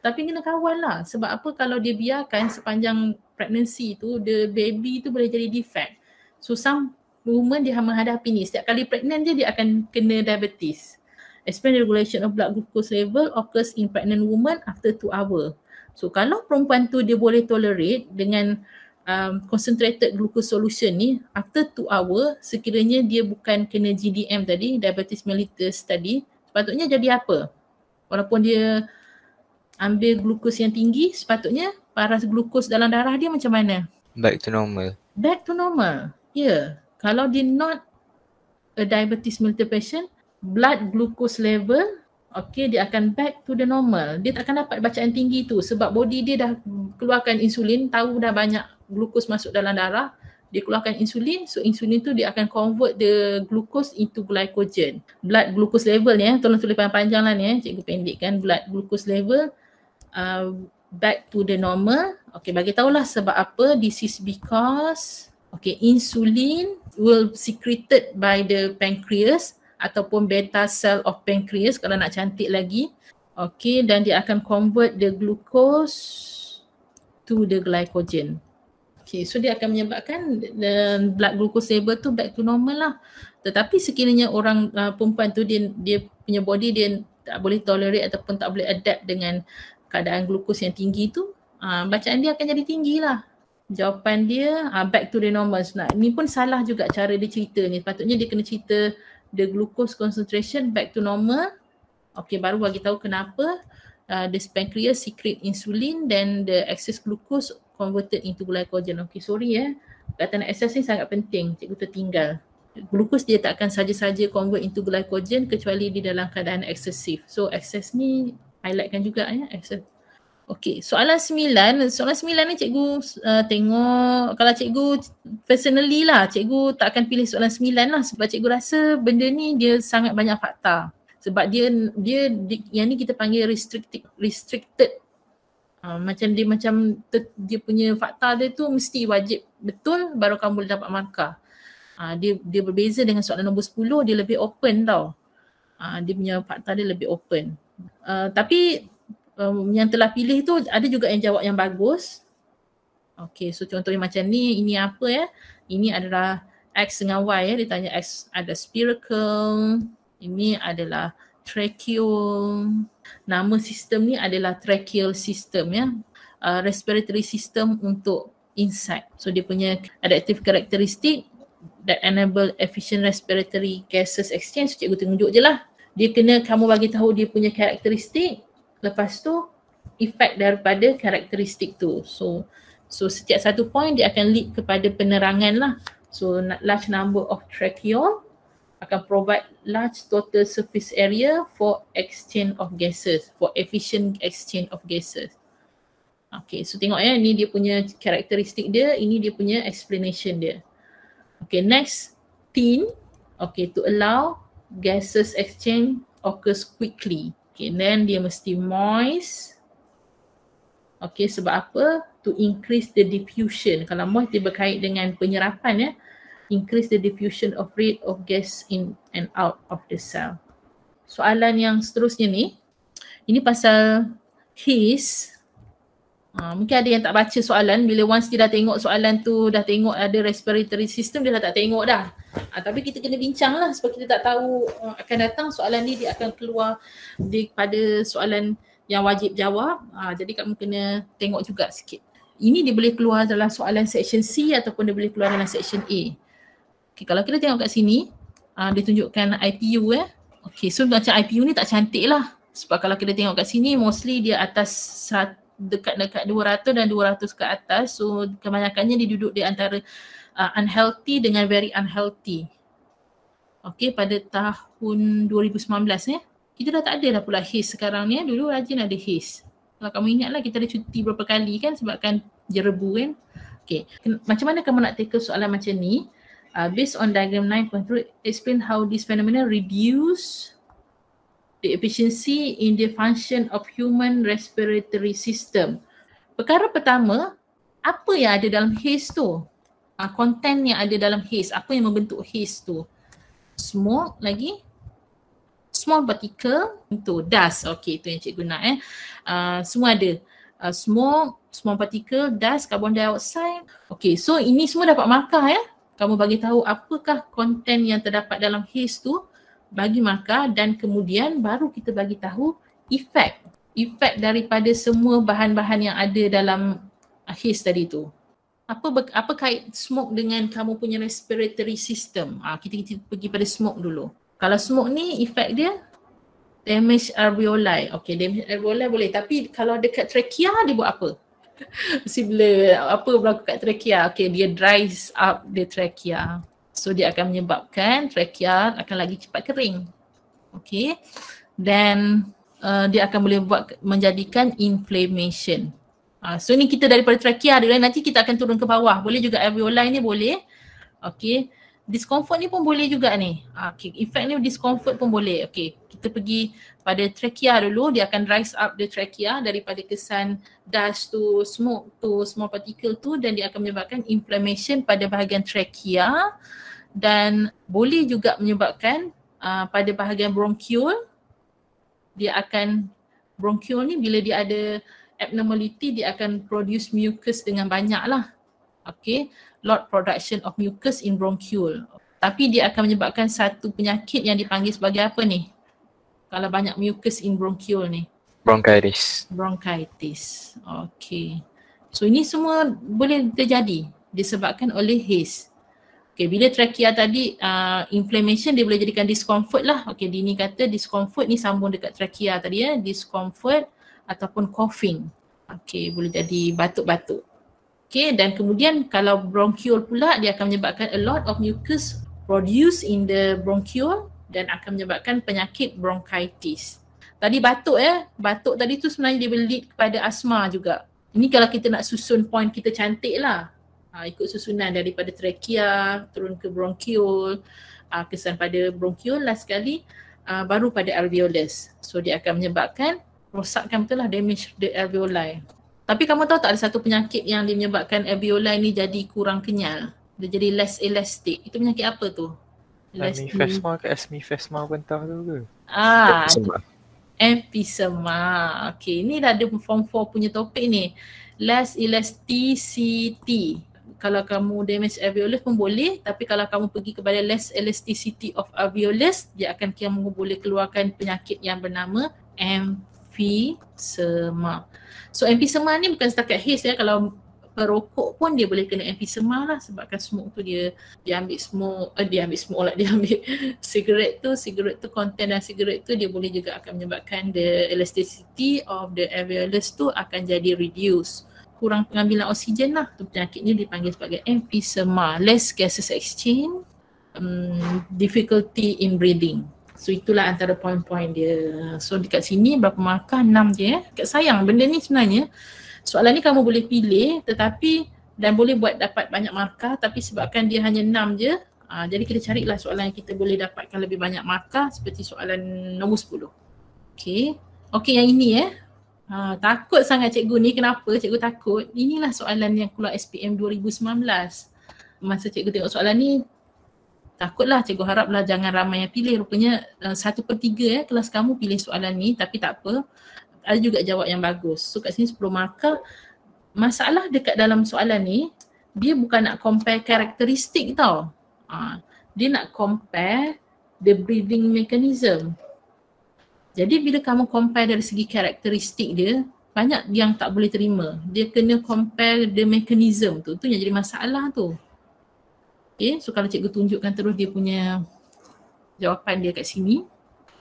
Tapi kena kawal lah. Sebab apa? Kalau dia biarkan sepanjang pregnancy tu, the baby tu boleh jadi defect. So some women dia menghadapi ni, setiap kali pregnant dia akan kena diabetes. Explain regulation of blood glucose level occurs in pregnant woman after 2 hours. So kalau perempuan tu dia boleh tolerate dengan concentrated glucose solution ni, after 2 hours sekiranya dia bukan kena GDM tadi, diabetes mellitus tadi, sepatutnya jadi apa? Walaupun dia ambil glukos yang tinggi, sepatutnya paras glukos dalam darah dia macam mana? Back to normal. Back to normal. Ya. Kalau dia not a diabetes mellitus patient, blood glucose level, okay, dia akan back to the normal. Dia tak akan dapat bacaan tinggi tu sebab body dia dah keluarkan insulin, tahu dah banyak glukos masuk dalam darah, dia keluarkan insulin, so insulin tu dia akan convert the glucose into glycogen. Blood glucose level ni, tolong tulis panjang lah ni, cikgu pendekkan. Blood glucose level back to the normal. Okay, bagi tahulah sebab apa. This is because insulin will secreted by the pancreas ataupun beta cell of pancreas kalau nak cantik lagi. Okay, dan dia akan convert the glucose to the glycogen. Okay, so dia akan menyebabkan blood glucose level tu back to normal lah. Tetapi sekiranya orang perempuan tu dia punya body dia tak boleh tolerate ataupun tak boleh adapt dengan keadaan glukos yang tinggi tu, bacaan dia akan jadi tinggi lah. Jawapan dia back to the normal. Nah, ni pun salah juga cara dia cerita ni. Sepatutnya dia kena cerita the glucose concentration back to normal. Okay, baru bagi tahu kenapa the pancreas secrete insulin then the excess glucose converted into glycogen. Okay, sorry perkataan excess ni sangat penting, cikgu tertinggal. Glukos dia tak akan saja-saja convert into glycogen kecuali di dalam keadaan eksesif. So excess ni highlightkan juga excess. Okay, soalan 9 ni cikgu tengok, kalau cikgu personally lah, cikgu tak akan pilih soalan 9 lah sebab cikgu rasa benda ni dia sangat banyak fakta. Sebab dia yang ni kita panggil restricted. Macam dia punya fakta dia tu mesti wajib betul baru kamu boleh dapat markah. Dia berbeza dengan soalan nombor 10, dia lebih open tau. Dia punya fakta dia lebih open. Tapi yang telah pilih tu ada juga yang jawab yang bagus. Okay, so contohnya macam ni, ini apa Ini adalah X dengan Y dia tanya X ada spherical, ini adalah tracheal. Nama sistem ni adalah tracheal system respiratory system untuk insect. So dia punya adaptive characteristic that enable efficient respiratory gases exchange. Cikgu tunjuk je lah. Dia kena kamu bagi tahu dia punya karakteristik, lepas tu efek daripada karakteristik tu. So setiap satu point dia akan lead kepada penerangan lah. So large number of tracheal akan provide large total surface area for exchange of gases, for efficient exchange of gases. Okay, so tengok ni dia punya karakteristik dia, ini dia punya explanation dia. Okay, next, thin, to allow gases exchange occurs quickly. Okay, then dia mesti moist. Okay, sebab apa? To increase the diffusion. Kalau moist dia berkait dengan penyerapan increase the diffusion of rate of gas in and out of the cell. Soalan yang seterusnya ni, ini pasal his. Mungkin ada yang tak baca soalan, bila once dia dah tengok soalan tu, dah tengok ada respiratory system, dia dah tak tengok dah. Tapi kita kena bincang lah sebab kita tak tahu akan datang soalan ni dia akan keluar pada soalan yang wajib jawab. Jadi kamu kena tengok juga sikit. Ini dia boleh keluar dalam soalan section C ataupun dia boleh keluar dalam section A. Okay, kalau kita tengok kat sini, dia tunjukkan IPU Okay, so macam IPU ni tak cantik lah. Sebab kalau kita tengok kat sini, mostly dia atas dekat-dekat 200 dan 200 ke atas. So kebanyakannya dia duduk di antara unhealthy dengan very unhealthy. Okay, pada tahun 2019 kita dah tak ada dah pula HAZE sekarang ni. Dulu rajin ada HAZE. Kalau kamu ingat lah, kita ada cuti berapa kali kan sebabkan jerebu kan. Okay, macam mana kamu nak tackle soalan macam ni? Based on diagram 9.3, explain how this phenomenon reduce the efficiency in the function of human respiratory system. Perkara pertama, apa yang ada dalam HAZE tu? Content yang ada dalam HAZE, apa yang membentuk HAZE tu? Smoke lagi, small particle untuk dust. Okay, itu yang cikgu nak semua ada. Smoke, small particle, dust, carbon dioxide. Okay, so ini semua dapat markah Kamu bagi tahu apakah konten yang terdapat dalam haze tu, bagi markah, dan kemudian baru kita bagi tahu efek daripada semua bahan-bahan yang ada dalam haze tadi tu. Apa kait smoke dengan kamu punya respiratory system? Kita pergi pada smoke dulu. Kalau smoke ni efek dia damage alveoli. Okay, damage alveoli boleh, tapi kalau dekat trachea dia buat apa? Mesti bila apa berlaku kat trachea? Okay, dia dries up the trachea. So dia akan menyebabkan trachea akan lagi cepat kering. Okay, dan dia akan boleh menjadikan inflammation. So ni kita daripada trachea dulu, nanti kita akan turun ke bawah. Boleh juga alveoli ni boleh. Okay, discomfort ni pun boleh juga ni. Okay, effect ni discomfort pun boleh. Okay, kita pergi pada trachea dulu, dia akan rise up the trachea daripada kesan dust tu, smoke tu, small particle tu, dan dia akan menyebabkan inflammation pada bahagian trachea, dan boleh juga menyebabkan pada bahagian bronchiole. Dia akan, bronchiole ni bila dia ada abnormality, dia akan produce mucus dengan banyak lah. Okay, lot production of mucus in bronchiole. Tapi dia akan menyebabkan satu penyakit yang dipanggil sebagai apa ni? Kalau banyak mucus in bronchiole ni? Bronchitis. Bronchitis. Okay. So ini semua boleh terjadi disebabkan oleh haze. Okay, bila trachea tadi inflammation, dia boleh jadikan discomfort lah. Okay, Dini kata discomfort ni sambung dekat trachea tadi ya. Discomfort ataupun coughing. Okay, boleh jadi batuk-batuk. Okay, dan kemudian kalau bronchiole pula, dia akan menyebabkan a lot of mucus produced in the bronchiole dan akan menyebabkan penyakit bronchitis. Tadi batuk batuk tadi tu sebenarnya dia boleh lead kepada asma juga. Ini kalau kita nak susun point kita cantik lah. Ikut susunan daripada trachea, turun ke bronchiole, kesan pada bronchiole last sekali, baru pada alveolus. So dia akan menyebabkan rosakkan betul lah, damage the alveoli. Tapi kamu tahu tak ada satu penyakit yang dia menyebabkan alveoli ni jadi kurang kenyal? Dia jadi less elastic. Itu penyakit apa tu? Emphysema ke asmifesma bentah tu ke? Emphysema. Okay, ni dah ada form 4 punya topik ni. Less elasticity. Kalau kamu damage alveolus pun boleh, tapi kalau kamu pergi kepada less elasticity of alveolus, dia akan kamu boleh keluarkan penyakit yang bernama emphysema. So emphysema ni bukan setakat haze ya, kalau perokok pun dia boleh kena emphysema lah, sebabkan smoke tu dia ambil sigaret tu konten dan sigaret tu dia boleh juga akan menyebabkan the elasticity of the alveolus tu akan jadi reduce, kurang pengambilan oksigen lah. Tu penyakitnya dipanggil sebagai emphysema. Less gases exchange, difficulty in breathing. So itulah antara poin-poin dia. So dekat sini berapa markah? 6 je Kat sayang benda ni sebenarnya soalan ni kamu boleh pilih tetapi dan boleh buat dapat banyak markah, tapi sebabkan dia hanya 6 je, jadi kita carilah soalan yang kita boleh dapatkan lebih banyak markah seperti soalan nombor 10. Okay yang ini takut sangat cikgu ni. Kenapa cikgu takut? Inilah soalan yang keluar SPM 2019. Masa cikgu tengok soalan ni, takutlah, cikgu haraplah jangan ramai yang pilih. Rupanya 1/3 kelas kamu pilih soalan ni, tapi tak apa. Ada juga jawab yang bagus. So kat sini 10 markah. Masalah dekat dalam soalan ni, dia bukan nak compare karakteristik tau. Dia nak compare the breathing mechanism. Jadi bila kamu compare dari segi karakteristik dia, banyak yang tak boleh terima. Dia kena compare the mechanism tu. Tu yang jadi masalah tu. Okay, so kalau cikgu tunjukkan terus dia punya jawapan dia kat sini.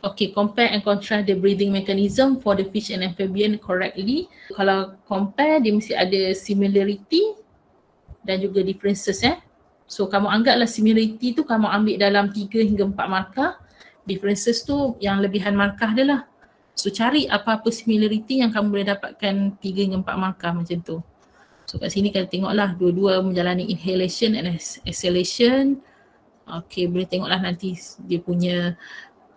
Okay, compare and contrast the breathing mechanism for the fish and amphibian correctly. Kalau compare, dia mesti ada similarity dan juga differences So kamu anggaplah similarity tu kamu ambil dalam 3 hingga 4 markah. Differences tu yang lebihan markah dia lah. So cari apa-apa similarity yang kamu boleh dapatkan 3 hingga 4 markah macam tu. So kat sini kita tengoklah dua-dua menjalani inhalation and exhalation. Okay, boleh tengoklah nanti dia punya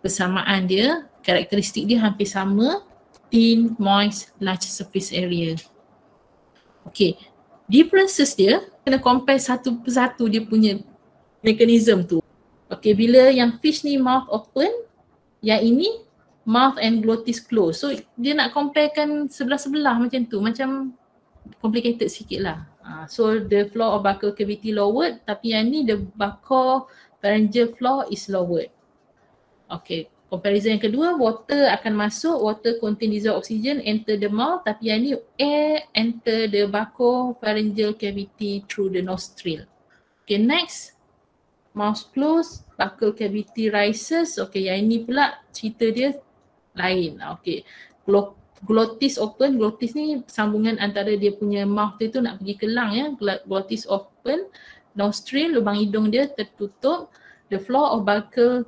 persamaan dia, karakteristik dia hampir sama, thin, moist, large surface area. Okay, differences dia kena compare satu persatu dia punya mekanisme tu. Okay, bila yang fish ni mouth open, yang ini mouth and glottis close. So dia nak comparekan sebelah-sebelah macam tu, macam complicated sikit lah. So the floor of buccal cavity lowered, tapi yang ni the buccal pharyngeal floor is lowered. Okay, comparison yang kedua, water akan masuk, water contain dissolved oxygen enter the mouth, tapi yang ni air enter the buccal pharyngeal cavity through the nostril. Okay, next, mouth closed, buccal cavity rises. Okay, yang ini pula cerita dia lain. Okay, glottis open, glottis ni sambungan antara dia punya mouth dia tu nak pergi ke lung ya. Glottis open, nostril, lubang hidung dia tertutup, the floor of buccal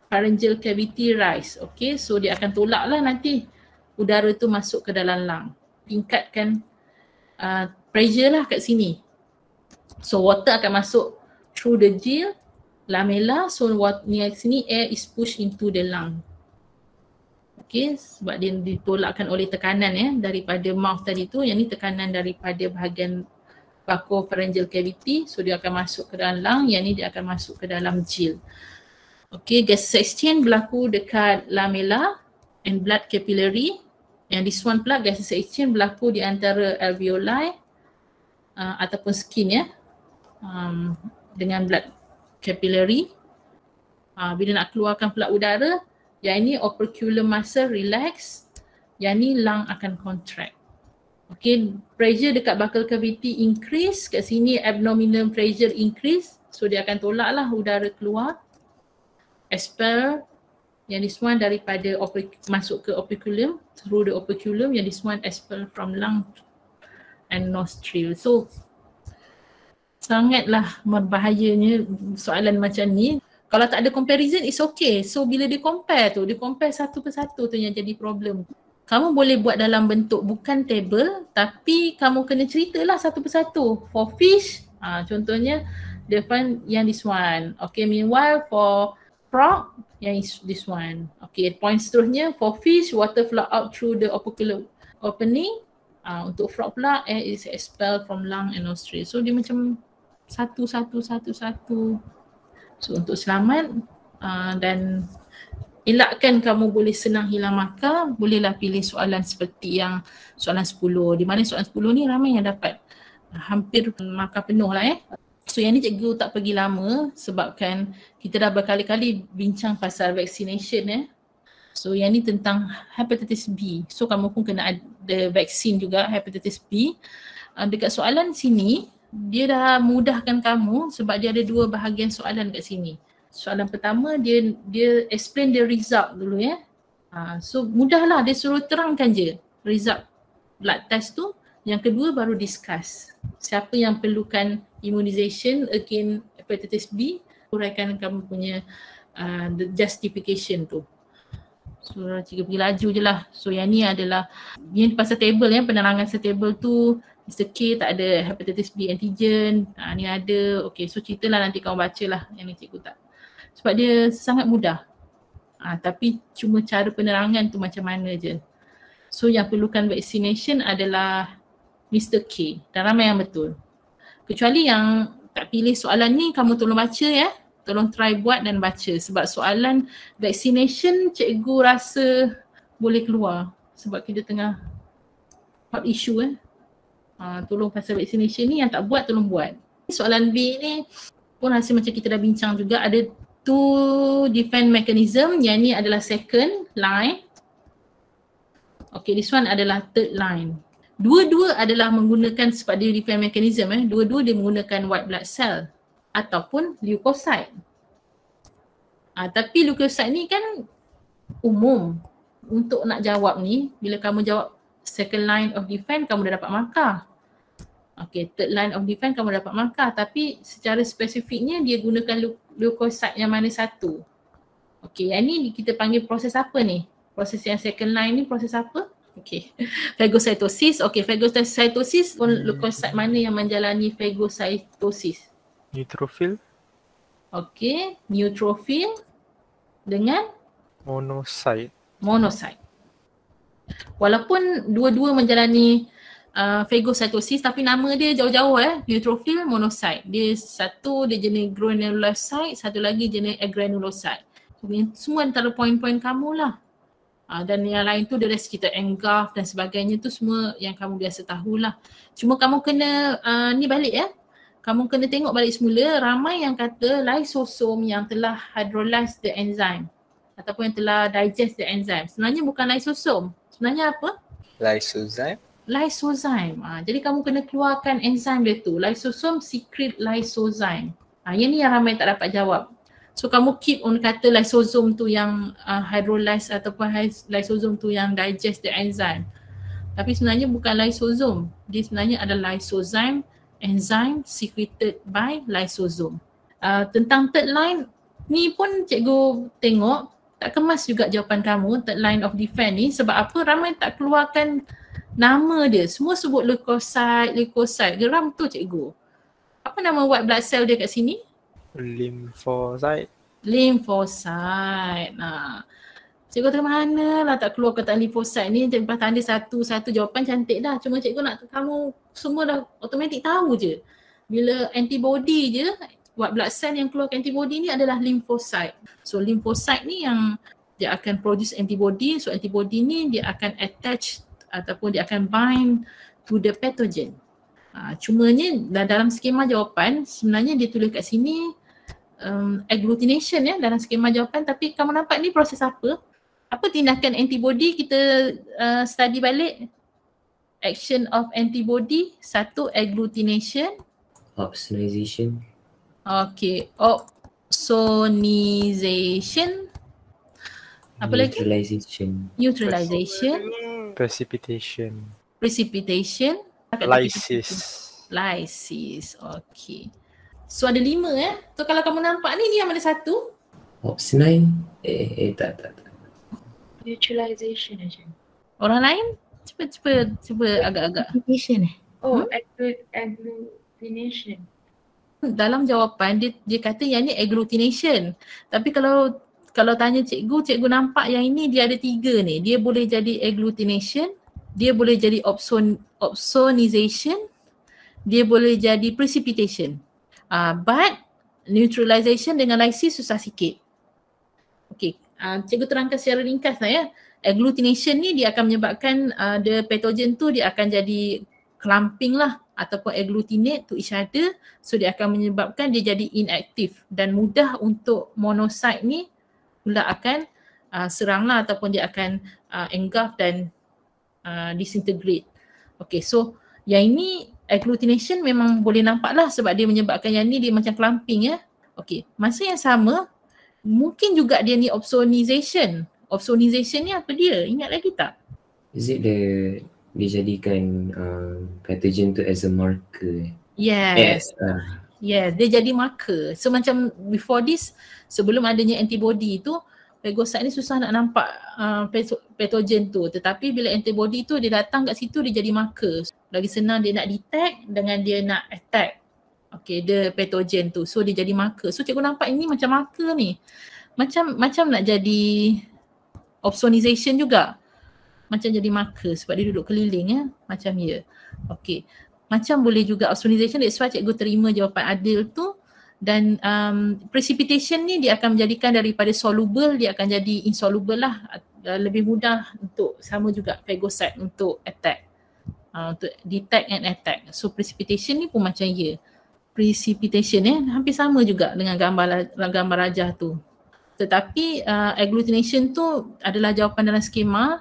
pharyngeal cavity rise. Okay, so dia akan tolak lah nanti udara tu masuk ke dalam lung. Tingkatkan pressure lah kat sini. So water akan masuk through the gill, lamella, so ni kat sini air is pushed into the lung. Okay, sebab dia ditolakkan oleh tekanan ya daripada mouth tadi tu, yang ni tekanan daripada bahagian buccal pharyngeal cavity, so dia akan masuk ke dalam lung, yang ni dia akan masuk ke dalam gill. Okay, gases exchange berlaku dekat lamella and blood capillary. Yang this one pula gases exchange berlaku di antara alveoli ataupun skin ya, dengan blood capillary. Bila nak keluarkan pula udara, yang ini operculum muscle relax, yang ni lung akan contract. Okay, pressure dekat buccal cavity increase, kat sini abdominal pressure increase, so dia akan tolak lah udara keluar. Expel, yang this one daripada masuk ke operculum, through the operculum, yang this one expel from lung and nostril. So sangatlah berbahayanya soalan macam ni. Kalau tak ada comparison, it's okay. So bila dia compare satu persatu tu yang jadi problem. Kamu boleh buat dalam bentuk bukan table, tapi kamu kena ceritalah satu persatu. For fish, contohnya dia find yang this one. Okay, meanwhile for frog, yang this one. Okay, point seterusnya for fish, water flow out through the operculum opening. Untuk frog pula, air is expelled from lung and nostril. So dia macam satu. So untuk selamat dan elakkan kamu boleh senang hilang markah, bolehlah pilih soalan seperti yang soalan 10. Di mana soalan 10 ni ramai yang dapat hampir markah penuh lah So yang ni cikgu tak pergi lama sebabkan kita dah berkali-kali bincang pasal vaccination So yang ni tentang hepatitis B. So kamu pun kena ada vaksin juga hepatitis B. Dekat soalan sini, dia dah mudahkan kamu sebab dia ada dua bahagian soalan kat sini. Soalan pertama dia explain the result dulu So mudahlah, dia suruh terangkan je result blood test tu. Yang kedua baru discuss siapa yang perlukan immunization against hepatitis B, uraikan kamu punya the justification tu. So cikgu pergi laju je lah. So yang ni adalah yang pasal table penerangan table tu. Mr. K tak ada hepatitis B antigen, ni ada. Okay, so ceritalah nanti kamu baca lah yang ni cikgu tak. Sebab dia sangat mudah. Tapi cuma cara penerangan tu macam mana je. So yang perlukan vaccination adalah Mr. K dan ramai yang betul. Kecuali yang tak pilih soalan ni, kamu tolong baca Tolong try buat dan baca sebab soalan vaccination cikgu rasa boleh keluar sebab kita tengah hot issue tolong pasal vaccination ni, yang tak buat tolong buat. Soalan B ni pun rasa macam kita dah bincang juga, ada two defense mechanism, yang ni adalah second line. Okay, this one adalah third line. Dua-dua adalah menggunakan sebab dia defense mechanism dua-dua dia menggunakan white blood cell ataupun leukocyte. Tapi leukocyte ni kan umum. Untuk nak jawab ni, bila kamu jawab second line of defense, kamu dah dapat markah. Okay, third line of defense kamu dapat markah, tapi secara spesifiknya dia gunakan leukocyte yang mana satu. Okay, yang ni kita panggil proses apa ni? Proses yang second line ni proses apa? Okay, phagocytosis. Okay, phagocytosis pun leukocyte mana yang menjalani phagocytosis? Neutrophil. Okay, neutrophil dengan monocyte. Walaupun dua-dua menjalani phagocytosis, tapi nama dia jauh-jauh neutrophil, monocyte. Dia satu dia jenis granulocyte, satu lagi jenis agranulocyte. So, semua antara poin-poin kamu lah. Dan yang lain tu dari kita engulf dan sebagainya tu semua yang kamu biasa tahulah. Cuma kamu kena ni balik ya. Kamu kena tengok balik semula, ramai yang kata lysosom yang telah hydrolyze the enzyme ataupun yang telah digest the enzyme. Sebenarnya bukan lysosom. Sebenarnya apa? Lysozyme. Lysozyme. Jadi kamu kena keluarkan enzim dia tu. Lysosom secrete lysozyme. Yang ni yang ramai tak dapat jawab. So kamu keep on kata lysosom tu yang hydrolyze ataupun lysosom tu yang digest the enzyme. Tapi sebenarnya bukan lysosom. Dia sebenarnya adalah lysozyme, enzyme secreted by lysosome. Tentang third line ni pun cikgu tengok tak kemas juga jawapan kamu, third line of defense ni. Sebab apa? Ramai tak keluarkan nama dia. Semua sebut leukocyte. Geram tu cikgu. Apa nama white blood cell dia kat sini? Lymphocyte. Lymphocyte. Cikgu kata mana lah tak keluar kata lymphocyte ni. Lepas tanda satu jawapan cantik dah. Cuma cikgu nak kamu semua dah automatik tahu je. Bila antibody je, white blood cell yang keluar antibody ni adalah lymphocyte. So lymphocyte ni yang dia akan produce antibody. So antibody ni dia akan attach ataupun dia akan bind to the pathogen. Cumanya dalam skema jawapan sebenarnya dia tulis kat sini agglutination ya dalam skema jawapan, tapi kamu nampak ni proses apa? Apa tindakan antibody kita study balik? Action of antibody, satu agglutination. Opsonization. Okay, opsonization. Apa lagi? Neutralization. Precipitation. Lysis. Okay. So ada 5 ya. So kalau kamu nampak ni yang mana satu? Opsonine. Tak. Neutralization aja. Orang lain? Cuba agak-agak. Agglutination agglutination. Dalam jawapan dia kata yang ni agglutination. Tapi kalau tanya cikgu nampak yang ini dia ada 3 ni. Dia boleh jadi agglutination, dia boleh jadi opsonization, dia boleh jadi precipitation. But neutralization dengan lysis susah sikit. Okay, cikgu terangkan secara ringkas lah ya. Agglutination ni dia akan menyebabkan the pathogen tu dia akan jadi clumping lah ataupun agglutinate to each other. So dia akan menyebabkan dia jadi inactive dan mudah untuk monocyte ni pula akan serang lah ataupun dia akan engulf dan disintegrate. Okay, so yang ini agglutination memang boleh nampak lah sebab dia menyebabkan yang ni dia macam clumping ya. Okay, masa yang sama mungkin juga dia ni opsonization. Opsonization ni apa dia? Ingat lagi tak? Is it dia jadikan pathogen tu as a marker? Yes. Yes, dia jadi marker. So macam before this, sebelum adanya antibody tu, phagocyte ni susah nak nampak pathogen tu. Tetapi bila antibody tu dia datang kat situ, dia jadi marker. Lagi senang dia nak detect dengan dia nak attack. Okay, the pathogen tu. So dia jadi marker. So cikgu nampak ini macam marker ni. Macam nak jadi opsonization juga. Macam jadi marker sebab dia duduk keliling ya. Macam ya. Okay. Macam boleh juga opsonization, that's why cikgu terima jawapan Adil tu. Dan precipitation ni dia akan menjadikan daripada soluble dia akan jadi insoluble lah. Lebih mudah untuk sama juga phagocyte untuk attack. Untuk detect and attack. So precipitation ni pun macam ya. Precipitation hampir sama juga dengan gambar rajah tu. Tetapi agglutination tu adalah jawapan dalam skema.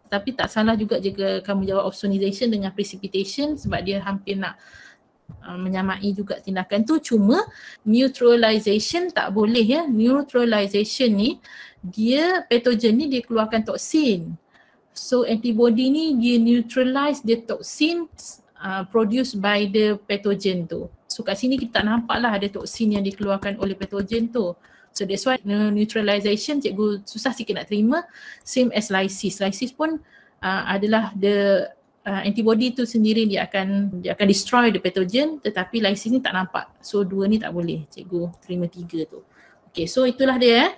Tapi tak salah juga jika kamu jawab opsonization dengan precipitation sebab dia hampir nak menyamai juga tindakan tu. Cuma neutralization tak boleh ya. Neutralization ni dia pathogen ni dia keluarkan toksin. So antibody ni dia neutralize the toxin produced by the pathogen tu. So kat sini kita tak nampak lah ada toksin yang dikeluarkan oleh pathogen tu. So that's why neutralization cikgu susah sikit nak terima. Same as lysis. Lysis pun adalah the antibody tu sendiri dia akan destroy the pathogen, tetapi lysis ni tak nampak. So 2 ni tak boleh. Cikgu terima 3 tu. Okay, so itulah dia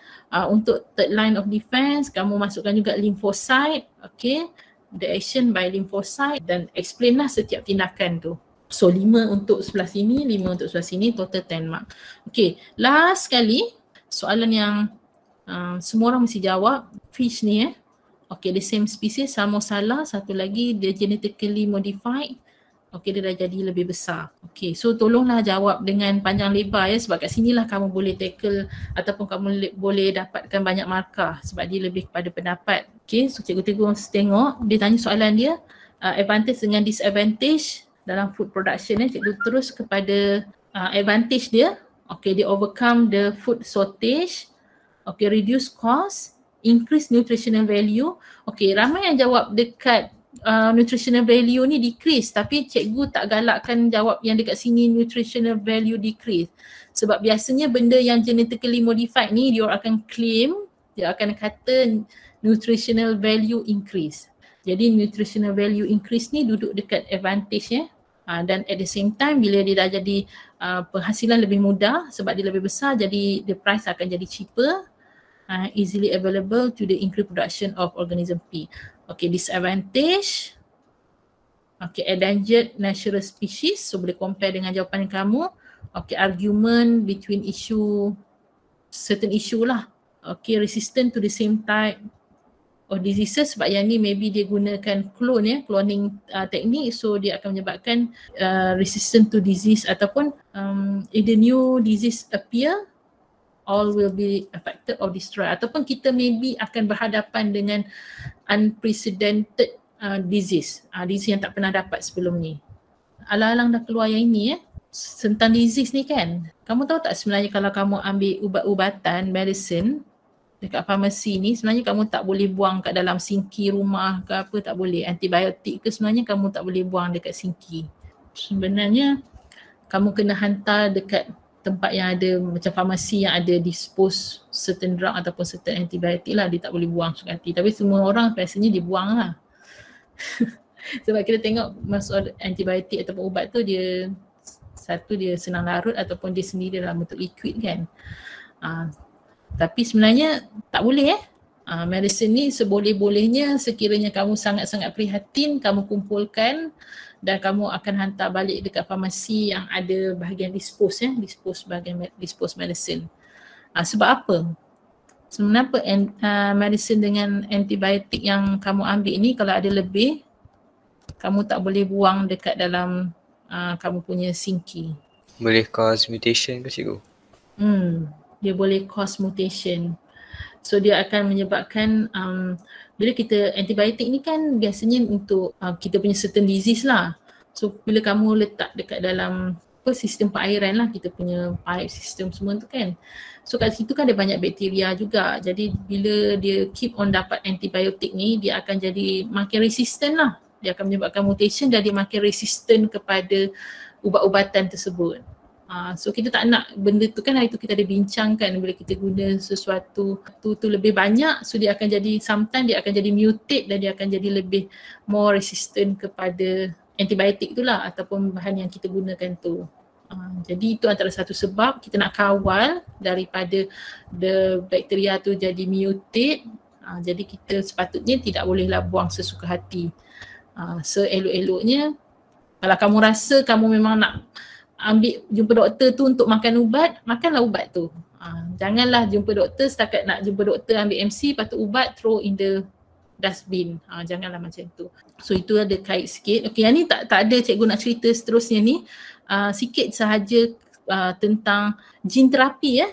untuk third line of defense. Kamu masukkan juga lymphocyte. Okay, the action by lymphocyte dan explain lah setiap tindakan tu. So 5 untuk sebelah sini, 5 untuk sebelah sini, total 10 mark. Okay, last sekali soalan yang semua orang mesti jawab. Fish ni Okay, the same species, Salmonella. Satu lagi dia genetically modified. Okay, dia dah jadi lebih besar. Okay, so tolonglah jawab dengan panjang lebar ya, sebab kat sinilah kamu boleh tackle ataupun kamu boleh dapatkan banyak markah sebab dia lebih kepada pendapat. Okay, so cikgu tengok, dia tanya soalan dia, advantage dengan disadvantage dalam food production ya. Cikgu terus kepada advantage dia. Okay, dia overcome the food shortage. Okay, reduce cost, increase nutritional value. Okay, ramai yang jawab dekat nutritional value ni decrease, tapi cikgu tak galakkan jawab yang dekat sini nutritional value decrease. Sebab biasanya benda yang genetically modified ni dia akan claim, dia akan kata nutritional value increase. Jadi nutritional value increase ni duduk dekat advantage ya. Dan at the same time bila dia dah jadi penghasilan lebih mudah sebab dia lebih besar, jadi the price akan jadi cheaper, easily available to the increased production of organism P. Okay, disadvantage. Okay, endangered natural species. So boleh compare dengan jawapan kamu. Okay, argument between issue, certain issue lah. Okay, resistant to the same type of diseases. Sebab yang ni maybe dia gunakan clone ya, cloning teknik. So dia akan menyebabkan resistant to disease ataupun if the new disease appear, all will be affected or destroyed. Ataupun kita maybe akan berhadapan dengan unprecedented disease. Disease yang tak pernah dapat sebelum ni. Alang-alang dah keluar yang ini tentang disease ni kan. Kamu tahu tak sebenarnya kalau kamu ambil ubat-ubatan, medicine dekat farmasi ni, sebenarnya kamu tak boleh buang kat dalam sinki rumah ke apa, tak boleh. Antibiotik ke sebenarnya kamu tak boleh buang dekat sinki. Sebenarnya kamu kena hantar dekat tempat yang ada macam farmasi yang ada dispose certain drug ataupun certain antibiotik lah, dia tak boleh buang suka hati. Tapi semua orang biasanya dia buang lah. Sebab kita tengok masuk antibiotik ataupun ubat tu dia satu dia senang larut ataupun dia sendiri dalam bentuk liquid kan. Tapi sebenarnya tak boleh medicine ni seboleh-bolehnya sekiranya kamu sangat-sangat prihatin, kamu kumpulkan dan kamu akan hantar balik dekat farmasi yang ada bahagian dispose ya, dispose medicine. Sebab apa? Kenapa medicine dengan antibiotik yang kamu ambil ni kalau ada lebih, kamu tak boleh buang dekat dalam kamu punya sinki. Boleh cause mutation ke cikgu? Dia boleh cause mutation. So dia akan menyebabkan bila kita antibiotik ni kan biasanya untuk kita punya certain disease lah. So bila kamu letak dekat dalam sistem perairan lah, kita punya pipe sistem semua tu kan. So kat situ kan ada banyak bakteria juga. Jadi bila dia keep on dapat antibiotik ni, dia akan jadi makin resistant lah. Dia akan menyebabkan mutation dan dia makin resistant kepada ubat-ubatan tersebut. So kita tak nak benda tu kan, hari tu kita ada bincangkan bila kita guna sesuatu tu lebih banyak, so dia akan jadi sometimes dia akan jadi mutate dan dia akan jadi lebih more resistant kepada antibiotik tu lah ataupun bahan yang kita gunakan tu. Jadi itu antara satu sebab kita nak kawal daripada the bakteria tu jadi mutate. Jadi kita sepatutnya tidak bolehlah buang sesuka hati. Seelok-eloknya kalau kamu rasa kamu memang nak jumpa doktor tu untuk makan ubat, makanlah ubat tu. Janganlah jumpa doktor setakat nak jumpa doktor ambil MC, lepas tu ubat throw in the dustbin. Janganlah macam tu. So itu ada kait sikit. Okay, yang ni tak ada cikgu nak cerita seterusnya ni. Sikit sahaja tentang gene terapi ya.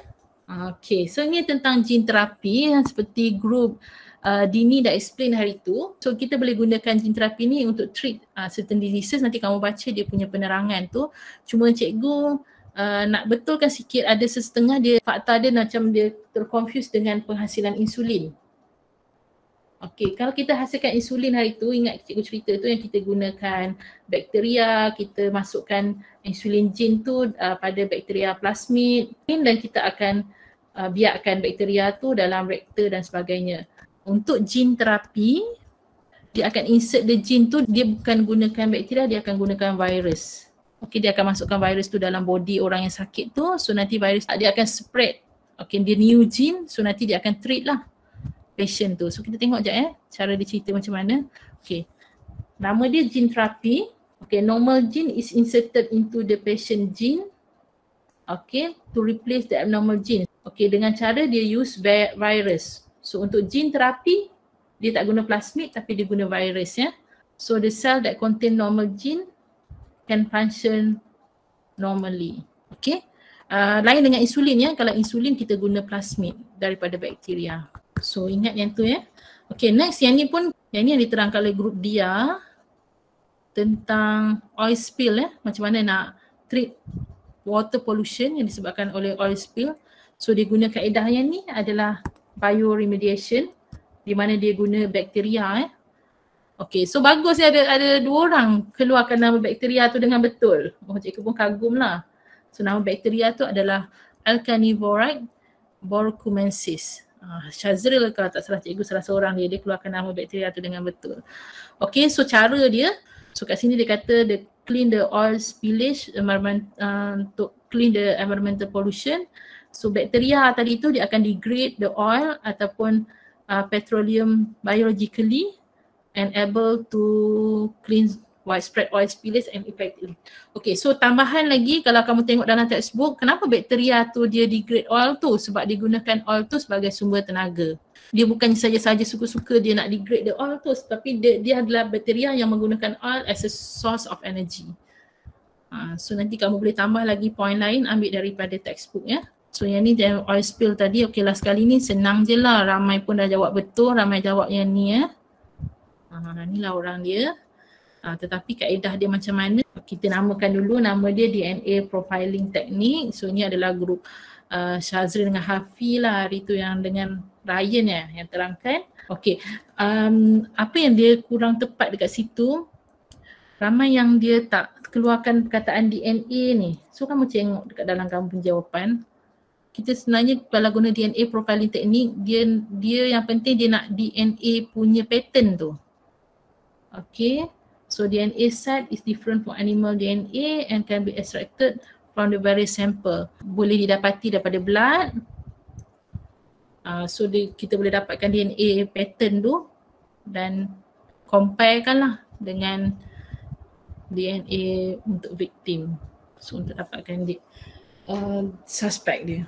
Okay, so ni tentang gene terapi yang seperti grup Dini dah explain hari tu. So kita boleh gunakan gene terapi ni untuk treat certain diseases. Nanti kamu baca dia punya penerangan tu. Cuma cikgu nak betulkan sikit, ada setengah dia fakta dia macam dia terconfuse dengan penghasilan insulin. Okay, kalau kita hasilkan insulin hari tu, ingat cikgu cerita tu yang kita gunakan bakteria, kita masukkan insulin gene tu pada bakteria plasmid dan kita akan biarkan bakteria tu dalam reaktor dan sebagainya. Untuk gene terapi, dia akan insert the gene tu, dia bukan gunakan bakteria, dia akan gunakan virus. Okay, dia akan masukkan virus tu dalam body orang yang sakit tu, so nanti virus dia akan spread. Okay, dia new gene, so nanti dia akan treat lah patient tu. So kita tengok sekejap cara dia cerita macam mana. Okay, nama dia gene terapi. Okay, normal gene is inserted into the patient gene. Okay, to replace the abnormal gene. Okay, dengan cara dia use virus. So untuk gene terapi, dia tak guna plasmid tapi dia guna virus ya. So the cell that contain normal gene can function normally. Okay. Lain dengan insulin ya. Kalau insulin kita guna plasmid daripada bakteria. So ingat yang tu ya. Okay, next yang ni pun, yang ni yang diterangkan oleh grup dia tentang oil spill ya. Macam mana nak treat water pollution yang disebabkan oleh oil spill. So dia guna kaedah yang ni adalah bioremediation di mana dia guna bakteria Okay, so bagus ya ada 2 orang keluarkan nama bakteria tu dengan betul. Cikgu pun kagum lah. So nama bakteria tu adalah Alcanivoride borcumensis. Shazril kalau tak salah cikgu salah seorang dia keluarkan nama bakteria tu dengan betul. Okay, so cara dia, so kat sini dia kata the clean the oil spillage untuk clean the environmental pollution. So bakteria tadi tu dia akan degrade the oil ataupun petroleum biologically and able to clean widespread oil spillage and effectively. Okay, so tambahan lagi kalau kamu tengok dalam textbook, kenapa bakteria tu dia degrade oil tu? Sebab dia gunakan oil tu sebagai sumber tenaga. Dia bukan saja-saja suka-suka dia nak degrade the oil tu, tapi dia adalah bakteria yang menggunakan oil as a source of energy. So nanti kamu boleh tambah lagi point lain, ambil daripada textbook ya. So yang ni oil spill tadi, okay lah sekali ni senang je lah. Ramai pun dah jawab betul, ramai jawab yang ni ya. Inilah orang dia. Tetapi kaedah dia macam mana? Kita namakan dulu, nama dia DNA Profiling Technique. So ini adalah grup Shazril dengan Hafi lah hari tu yang dengan Ryan ya yang terangkan. Okay, apa yang dia kurang tepat dekat situ, ramai yang dia tak keluarkan perkataan DNA ni. So kamu tengok dekat dalam kamu penjawapan, kita sebenarnya kalau guna DNA Profiling Technique, dia yang penting dia nak DNA punya pattern tu. Okay, so DNA set is different from animal DNA and can be extracted from the various sample. Boleh didapati daripada blood. So kita boleh dapatkan DNA pattern tu dan comparekan lah dengan DNA untuk victim. So untuk dapatkan suspect dia.